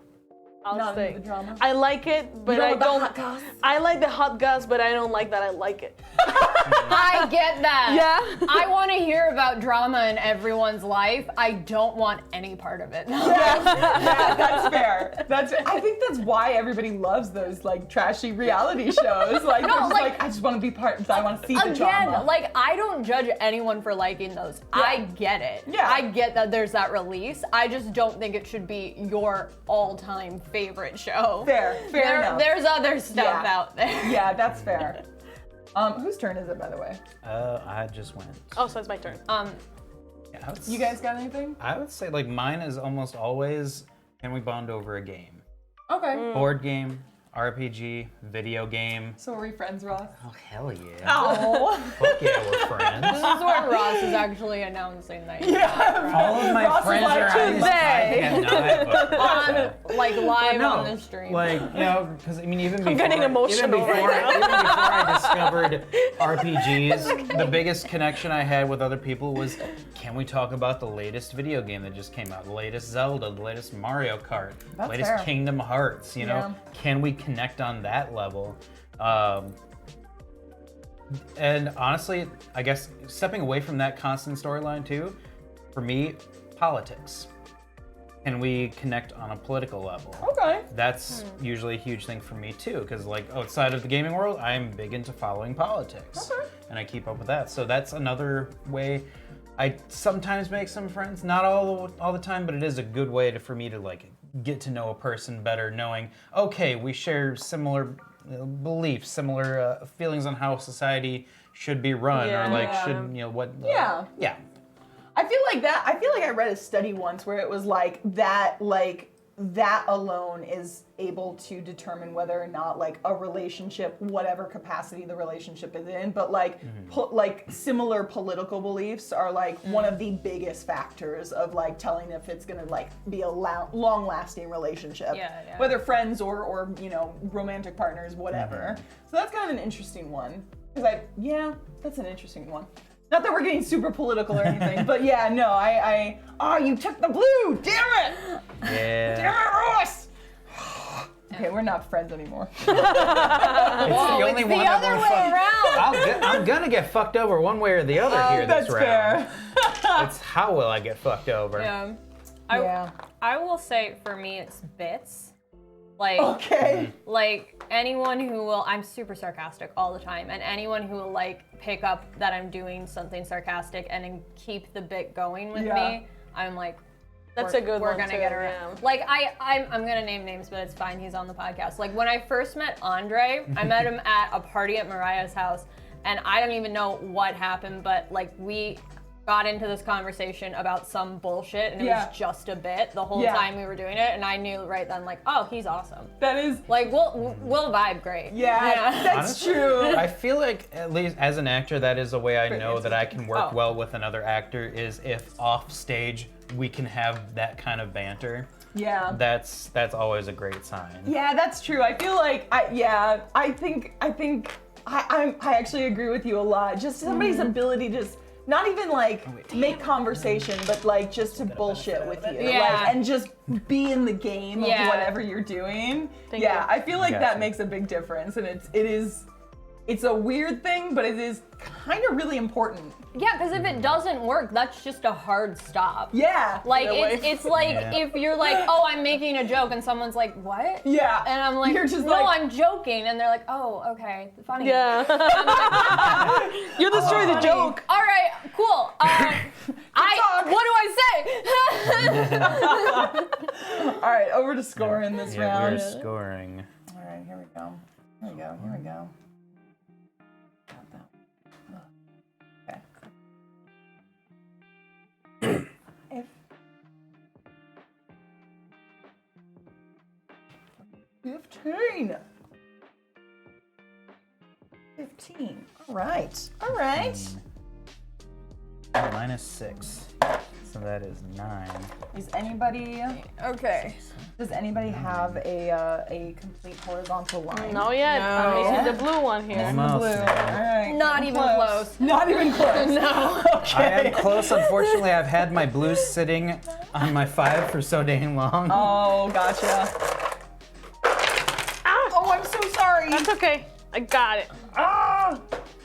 I'll Not stay. into the drama. I like it, but You don't I like the don't. hot goss? I like the hot goss, but I don't like that I like it. I get that. Yeah. I want to hear about drama in everyone's life. I don't want any part of it. Yeah, that's fair. I think that's why everybody loves those like trashy reality shows. Like, they're just like- I just want to be part. I want to see the Again, drama. like I don't judge anyone for liking those. I get it. Yeah. I get that there's that release. I just don't think it should be your all-time favorite show. fair enough. There's other stuff Yeah. out there. Yeah, that's fair. Whose turn is it, by the way? I just went. Oh, so it's my turn. Yeah, You guys got anything? I would say like mine is almost always, can we bond over a game? Okay. Board game, RPG, video game. So are we friends, Ross? Oh, hell yeah. Oh. Fuck yeah, we're friends. This is where Ross is actually announcing that. All of my Ross is friends like, are on today. On, like live no, on the stream. like, you know, because I mean, even before, getting emotional even before, right now. even before I discovered RPGs, the biggest connection I had with other people was, can we talk about the latest video game that just came out, the latest Zelda, the latest Mario Kart, That's latest fair. Kingdom Hearts, you know? Yeah. Can we connect on that level? And honestly, I guess stepping away from that constant storyline too, for me, politics. Can we connect on a political level? Okay. That's usually a huge thing for me too, because like outside of the gaming world, I'm big into following politics, Okay. and I keep up with that. So that's another way. I sometimes make some friends, not all the time, but it is a good way for me to like get to know a person better, knowing okay, we share similar beliefs, similar feelings on how society should be run, or like Yeah. should what? Yeah. I feel like I read a study once where it was like that, like that alone is able to determine whether or not like a relationship, whatever capacity the relationship is in, but like like similar political beliefs are like one of the biggest factors of like telling if it's gonna like be a long-lasting relationship, Yeah. whether friends or you know, romantic partners, whatever. So that's kind of an interesting one. Cause that's an interesting one. Not that we're getting super political or anything, but yeah, no, oh, you took the blue, damn it! Yeah. Damn it, Ross! Okay, we're not friends anymore. It's the only it's one the that other won't way fuck- I'm gonna get fucked over one way or the other here That's this round. fair. It's how will I get fucked over? Yeah. Yeah. I will say for me it's bits. Like Okay. like anyone who will, I'm super sarcastic all the time, and anyone who will like pick up that I'm doing something sarcastic and then keep the bit going with Yeah. me, I'm like, That's we're- a good we're one gonna too, get around. yeah. Like I'm gonna name names, but it's fine. He's on the podcast. Like when I first met Andre, I met him at a party at Mariah's house, and I don't even know what happened, but like we got into this conversation about some bullshit, and it Yeah. was just a bit the whole Yeah. time we were doing it, and I knew right then, like, oh, he's awesome. That is, Like we'll vibe great. yeah, that's Honestly, true. I feel like, at least as an actor, that is a way I know that I can work Oh. well with another actor, is if off stage we can have that kind of banter. Yeah. That's always a great sign. Yeah, that's true. I feel like I think I actually agree with you a lot. Just somebody's ability to just not even like make conversation, but like just to bullshit with you. Yeah. Like, and just be in the game of Yeah. whatever you're doing. Thank yeah, you. I feel like Gotcha. that makes a big difference, and it's a weird thing, but it is kind of really important. Yeah, because if it doesn't work, that's just a hard stop. Yeah. Like Either way. it's like Yeah. if you're like, oh, I'm making a joke, and someone's like, what? Yeah. And I'm like, You're just no, like- I'm joking, and they're like, oh, okay, funny. Yeah. You destroyed the joke. All right, cool. What do I say? All right, over to scoring this Yeah, round. we're scoring. All right, here we go. Here we go. Here we go. Got that. Okay. If 15. 15. All right. All right. -6. So that is 9. Is anybody? Okay. Does anybody have a complete horizontal line? No yet. I'm No. missing the blue one here. In the Almost. blue. All right. Not getting even close. Not even close. No. Okay. I am close. Unfortunately, I've had my blues sitting on my 5 for so dang long. Oh, gotcha. Oh, I'm so sorry. That's okay. I got it. Ah!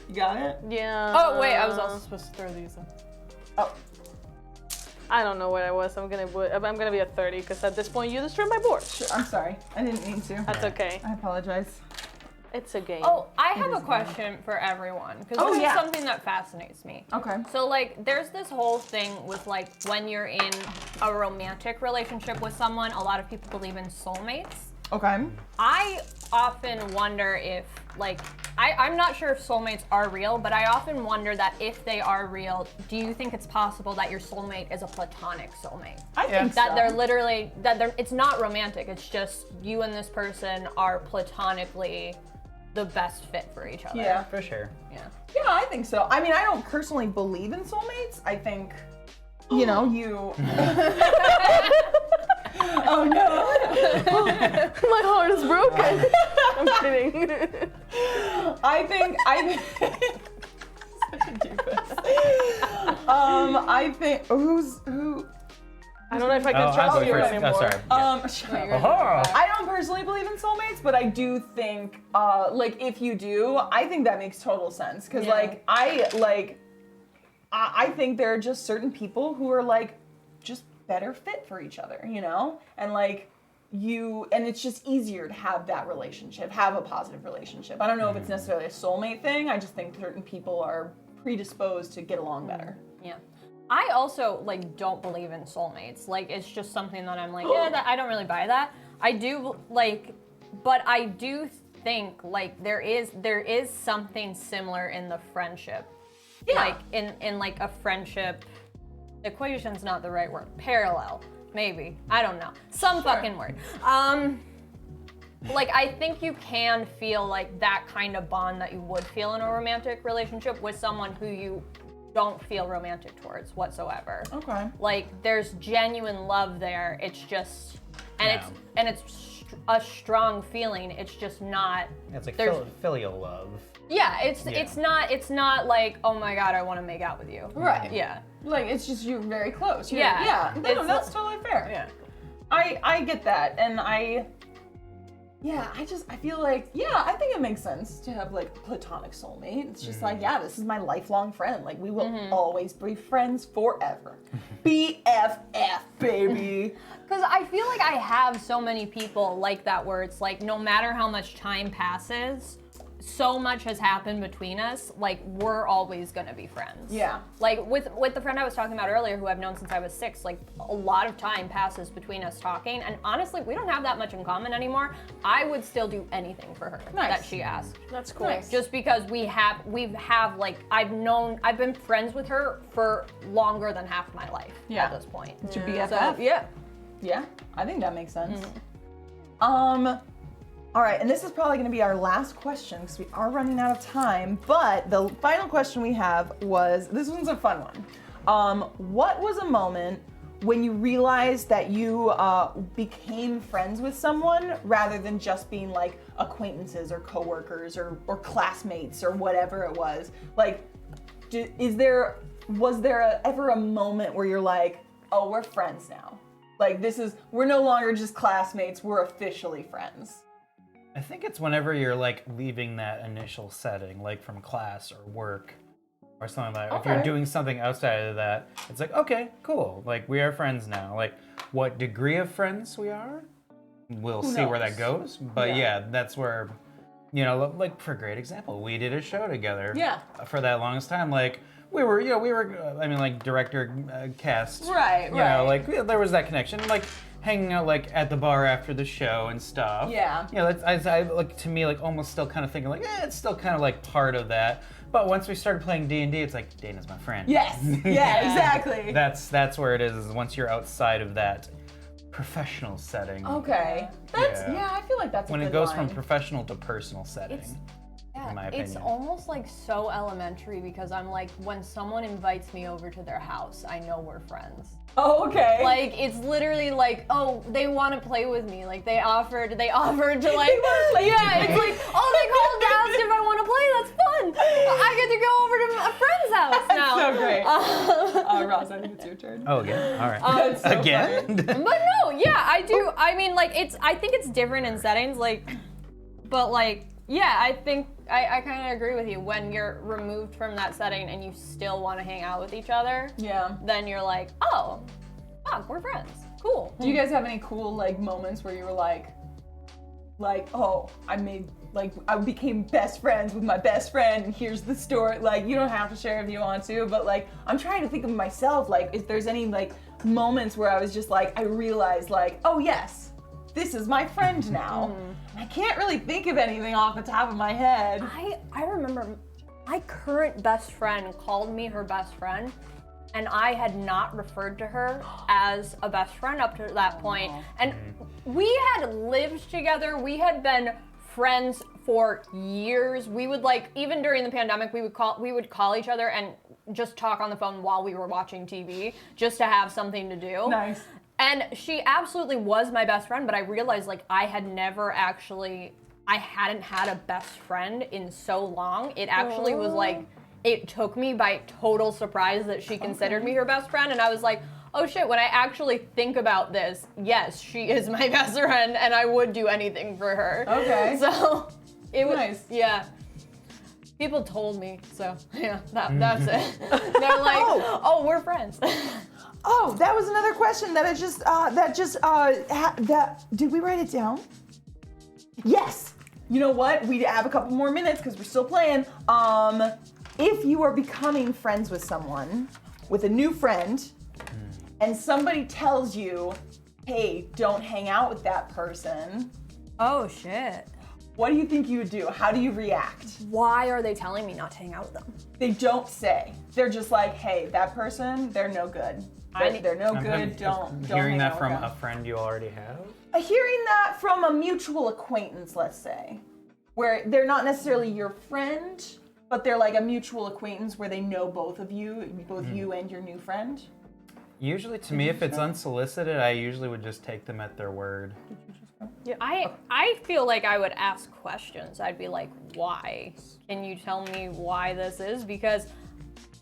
You got it? Yeah. Oh wait, I was also supposed to throw these in. Oh. I don't know what I was. I'm gonna be a 30 because at this point you destroyed my board. I'm sorry. I didn't mean to. That's okay. I apologize. It's a game. Oh, I have a question for everyone because Oh, this yeah. is something that fascinates me. Okay. So like there's this whole thing with like when you're in a romantic relationship with someone, a lot of people believe in soulmates. Okay. I often wonder if like I'm not sure if soulmates are real, but I often wonder that if they are real, do you think it's possible that your soulmate is a platonic soulmate? I think That so. they're literally it's not romantic, it's just you and this person are platonically the best fit for each other. Yeah. For sure. Yeah. Yeah, I think so. I mean, I don't personally believe in soulmates. I think, you know, you. Oh no. My heart is broken. I'm kidding. I think Such a doofus. I think who I don't know if I can Oh, I'll trust go you first. anymore. Oh, sorry. shut you're up. Oh. I don't personally believe in soulmates, but I do think like if you do, I think that makes total sense cuz Yeah. like I think there are just certain people who are like just better fit for each other, you know? And like and it's just easier to have that relationship, have a positive relationship. I don't know if it's necessarily a soulmate thing. I just think certain people are predisposed to get along better. Yeah. I also like don't believe in soulmates. Like it's just something that I'm like, yeah, I don't really buy that. I do like, but I do think like there is something similar in the friendship. Yeah. Like in like a friendship, equation's not the right word. Parallel. maybe. I don't know. Some fucking word. Like, I think you can feel like that kind of bond that you would feel in a romantic relationship with someone who you don't feel romantic towards whatsoever. Okay. Like, there's genuine love there. It's just, and it's a strong feeling. It's just not. It's like there's- filial love. Yeah, it's not like, oh my god, I want to make out with you. Right. Yeah. Like, it's just you're very close. You're, Yeah. Yeah. No, It's- that's totally fair. Yeah. I get that, and I feel like, I think it makes sense to have like a platonic soulmate. It's just like, this is my lifelong friend. Like, we will always be friends forever. BFF, baby. Because I feel like I have so many people like that where it's like, no matter how much time passes, so much has happened between us, like, we're always gonna be friends. Yeah. Like, with the friend I was talking about earlier, who I've known since I was 6, like, a lot of time passes between us talking, and honestly, we don't have that much in common anymore. I would still do anything for her that she asked. That's cool. Nice. Just because we have like, I've been friends with her for longer than half my life at this point. It's your BFF. So, yeah. Yeah, I think that makes sense. All right, and this is probably going to be our last question because we are running out of time. But the final question we have was, this one's a fun one. What was a moment when you realized that you became friends with someone rather than just being like acquaintances or coworkers or classmates or whatever it was? Like, was there ever a moment where you're like, oh, we're friends now? Like, we're no longer just classmates, we're officially friends. I think it's whenever you're like leaving that initial setting, like from class or work or something like that. If you're Okay. doing something outside of that, it's like, okay, cool. Like, we are friends now. Like, what degree of friends we are, we'll see where that goes. But yeah, that's where, like, for a great example, we did a show together. Yeah. For that longest time, like, we were, I mean, like, director, cast. Right, Like, there was that connection. Like, hanging out, like, at the bar after the show and stuff. Yeah. I like, to me, like, almost still kind of thinking, like, it's still kind of, like, part of that. But once we started playing D&D, it's like, Dana's my friend. Yes, yeah, exactly. That's where it is once you're outside of that professional setting. Okay. I feel like that's When a it good goes line. from professional to personal setting. In my It's opinion. almost like so elementary because I'm like, when someone invites me over to their house, I know we're friends. Oh, okay. Like, it's literally like, oh, they want to play with me. Like, they offered to like, play yeah, with it's like, oh, they called to ask if I want to play. That's fun. I get to go over to a friend's house now. so great. Ross, I think it's your turn. Oh, again? All right. That's so Again? But no, yeah, I do. I mean, like, I think it's different in settings, like, but like, yeah, I think I kind of agree with you. When you're removed from that setting and you still want to hang out with each other, Yeah. then you're like, oh, fuck, we're friends. Cool. Do you guys have any cool like moments where you were like, oh, I became best friends with my best friend, and here's the story. Like, you don't have to share if you want to, but like, I'm trying to think of myself, like, if there's any like moments where I was just like, I realized like, oh yes, this is my friend now. I can't really think of anything off the top of my head. I remember my current best friend called me her best friend, and I had not referred to her as a best friend up to that point. And we had lived together. We had been friends for years. We would like, even during the pandemic, we would call each other and just talk on the phone while we were watching TV, just to have something to do. Nice. And she absolutely was my best friend, but I realized like I hadn't had a best friend in so long. It actually was like, it took me by total surprise that she considered me her best friend. And I was like, oh shit, when I actually think about this, yes, she is my best friend and I would do anything for her. Okay. So it was, Nice. yeah. People told me, so yeah, that's it. They're like, oh, we're friends. Oh, that was another question that did we write it down? Yes. You know what? We have a couple more minutes because we're still playing. If you are becoming friends with someone, with a new friend, and somebody tells you, hey, don't hang out with that person, Oh shit. what do you think you would do? How do you react? Why are they telling me not to hang out with them? They don't say. They're just like, hey, that person, they're no good. They're no good. Don't Hearing hang that out from with a them. friend you already have? Hearing that from a mutual acquaintance, let's say, where they're not necessarily your friend, but they're like a mutual acquaintance where they know both of you, you and your new friend. Usually, to me, if it's unsolicited, I usually would just take them at their word. I feel like I would ask questions. I'd be like, why? Can you tell me why this is? Because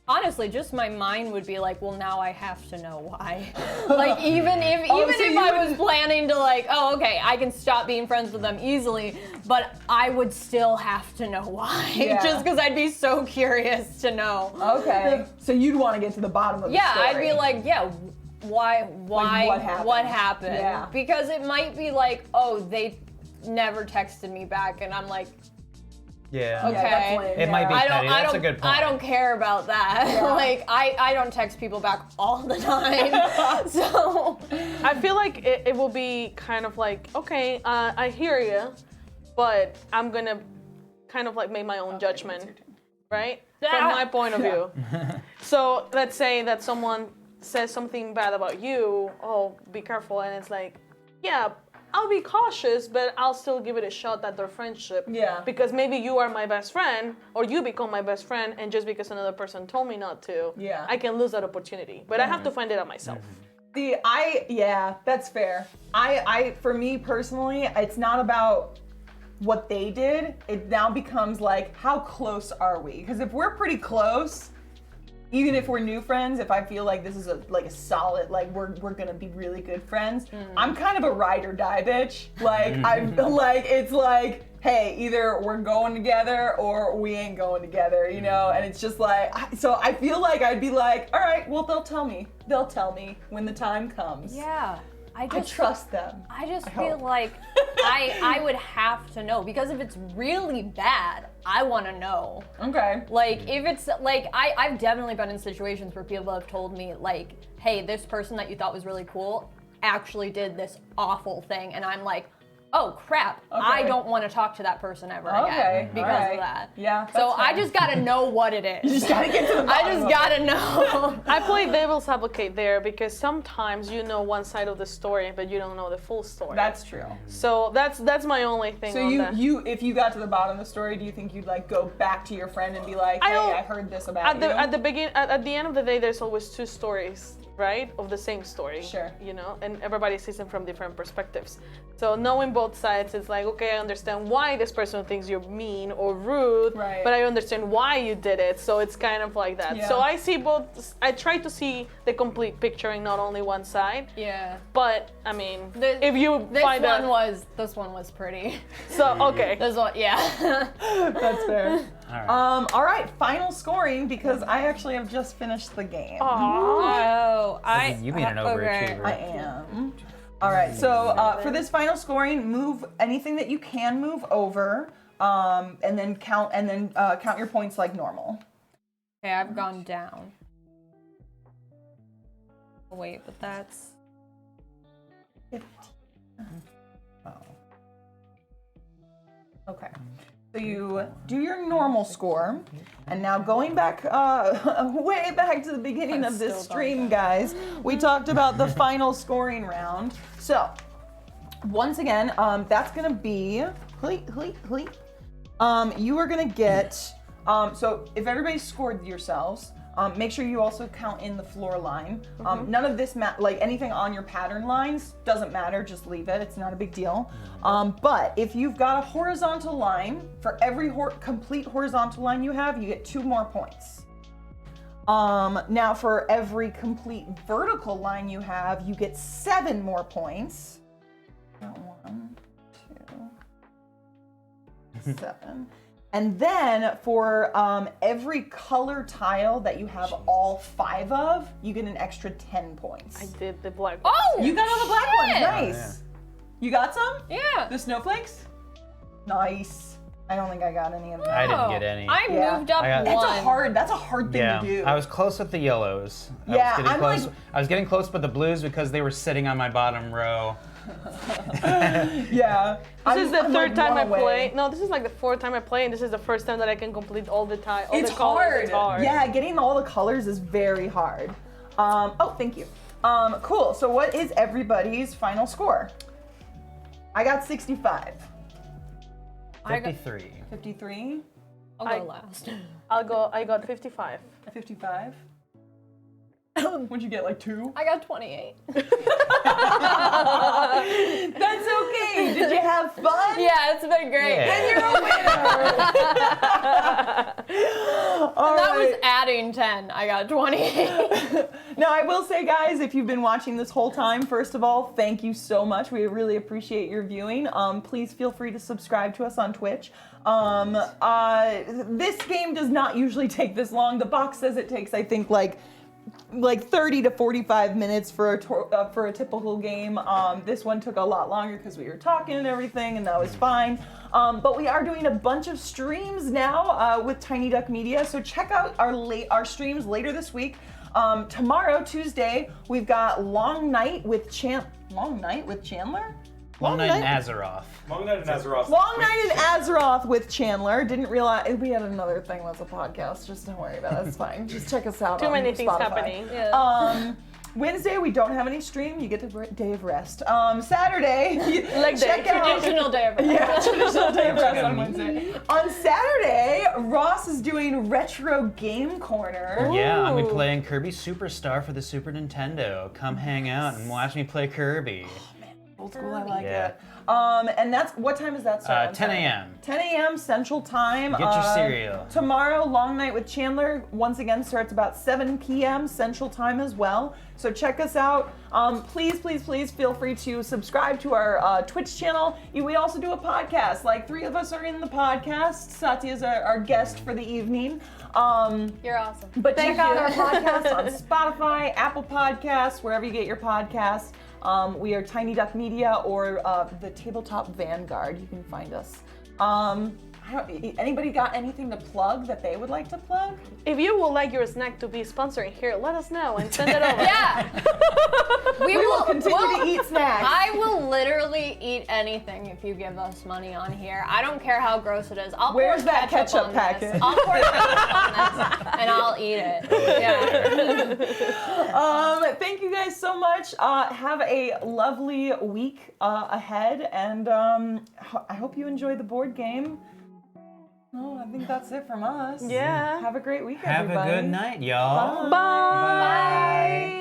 honestly, just my mind would be like, well, now I have to know why. Like, even if I was planning to like, oh, okay, I can stop being friends with them easily, but I would still have to know why. Yeah. Just because I'd be so curious to know. Okay. So you'd want to get to the bottom of the Yeah, story. I'd be like, yeah, why, what happened? Yeah. Because it might be like, oh, they never texted me back, and I'm like, Yeah. Okay. that's lame, It might be I petty. don't, That's a good point. I don't care about that. Yeah. Like, I don't text people back all the time. So, I feel like it will be kind of like, okay, I hear you, but I'm gonna kind of like make my own judgment, right? From my point of view. So let's say that someone says something bad about you, oh, be careful, and it's like, yeah, I'll be cautious, but I'll still give it a shot at their friendship. Yeah. Because maybe you are my best friend, or you become my best friend, and just because another person told me not to, Yeah. I can lose that opportunity. But I have to find it out myself. See, that's fair. For me personally, it's not about what they did. It now becomes like, how close are we? Because if we're pretty close, even if we're new friends, if I feel like this is a solid, like we're gonna be really good friends, I'm kind of a ride or die bitch. Like I'm like, it's like, hey, either we're going together or we ain't going together, you know? And it's just like, so I feel like I'd be like, all right, well, they'll tell me when the time comes. yeah. I trust them. I just I feel hope. like I would have to know, because if it's really bad, I want to know. Okay. Like, if it's like, I've definitely been in situations where people have told me, like, hey, this person that you thought was really cool actually did this awful thing, and I'm like, oh crap, I don't want to talk to that person ever again because alright. of that. Yeah, So that's I fair. just gotta know what it is. You just gotta get to the bottom I just of it. gotta know. I play devil's advocate there because sometimes you know one side of the story, but you don't know the full story. That's true. So that's my only thing So on that. if you got to the bottom of the story, do you think you'd like go back to your friend and be like, I hey, don't- I heard this about you? At the end of the day, there's always two stories, right, of the same story. Sure. You know, and everybody sees them from different perspectives. So knowing both sides, it's like, okay, I understand why this person thinks you're mean or rude, Right. but I understand why you did it. So it's kind of like that. Yeah. So I see both. I try to see the complete picture and not only one side. Yeah. But I mean, This- if you This find one out, was pretty. so okay. This one, yeah. That's fair. All right. All right, final scoring because I actually have just finished the game. Oh, You being an overachiever. I am. All right, so for this final scoring, move anything that you can move over, and then count your points like normal. Okay, I've gone down. Wait, but that's 15. Oh. Okay. So you do your normal score, and now going back, way back to the beginning of this stream, guys, we talked about the final scoring round. So, once again, that's gonna be, you are gonna get, so if everybody scored yourselves, make sure you also count in the floor line. None of this, like anything on your pattern lines doesn't matter, just leave it, it's not a big deal. But if you've got a horizontal line, for every complete horizontal line you have, you get 2 more points. Now for every complete vertical line you have, you get 7 more points. 1, 2, 7. And then for every color tile that you have all 5 of, you get an extra 10 points. I did the black. oh, You got all the black ones, shit! nice. You got some? Yeah. The snowflakes? Nice. I don't think I got any of them. I didn't get any. I Yeah. moved up I got- one. That's a hard thing Yeah, to do. I was close with the yellows. Yeah, I was getting I'm close. like- I was getting close with the blues because they were sitting on my bottom row. Yeah. This is the I'm, third like, time I one away. play. No, this is like the fourth time I play, and this is the first time that I can complete all the time. It's the colors. hard. It's hard. Yeah, getting all the colors is very hard. Oh, thank you. Cool. So what is everybody's final score? I got 65. 53. 53. I'll go last. I got 55. 55. What'd you get, like 2? I got 28. That's okay. Did you have fun? Yeah, it's been great. Yeah. Then you're a winner. All That was right. adding 10. I got 28. Now, I will say, guys, if you've been watching this whole time, first of all, thank you so much. We really appreciate your viewing. Please feel free to subscribe to us on Twitch. This game does not usually take this long. The box says it takes, I think, like 30 to 45 minutes for a typical game. This one took a lot longer because we were talking and everything, and that was fine. But we are doing a bunch of streams now with Tiny Duck Media, so check out our streams later this week. Tomorrow, Tuesday, we've got Long Night with Chandler. Long Night in Azeroth. Long Night in Azeroth. Long Night in Azeroth with Chandler. Didn't realize we had another thing that's a podcast. Just don't worry about it. It's fine. Just check us out. Too on many things Spotify. happening. Yeah. Wednesday we don't have any stream. You get the day of rest. Saturday, Leg day. check out. Traditional day of rest. Yeah, traditional day of rest on Wednesday. On Saturday, Ross is doing Retro Game Corner. Yeah, I'll be Ooh. playing Kirby Superstar for the Super Nintendo. Come hang out and watch me play Kirby. Old school, I like Yeah. it. And that's, what time is that start? 10 a.m. 10 a.m. Central Time. Get your cereal. Tomorrow, Long Night with Chandler, once again, starts about 7 p.m. Central Time as well. So check us out. Please, please, please feel free to subscribe to our Twitch channel. We also do a podcast. Like 3 of us are in the podcast. Satya is our guest for the evening. You're awesome. But Thank check out you. our podcast on Spotify, Apple Podcasts, wherever you get your podcasts. We are Tiny Duck Media or the Tabletop Vanguard. You can find us. Anybody got anything to plug that they would like to plug? If you would like your snack to be sponsoring here, let us know and send it over. Yeah. We will continue to eat snacks. I will literally eat anything if you give us money on here. I don't care how gross it is. I'll Where's pour that ketchup ketchup on packet? This. I'll pour ketchup on this and I'll eat it. Yeah. Thank you guys so much. Have a lovely week ahead, and I hope you enjoy the board game. Oh, I think that's it from us. Yeah. Have a great week, Have everybody. a good night, y'all. Bye. Bye.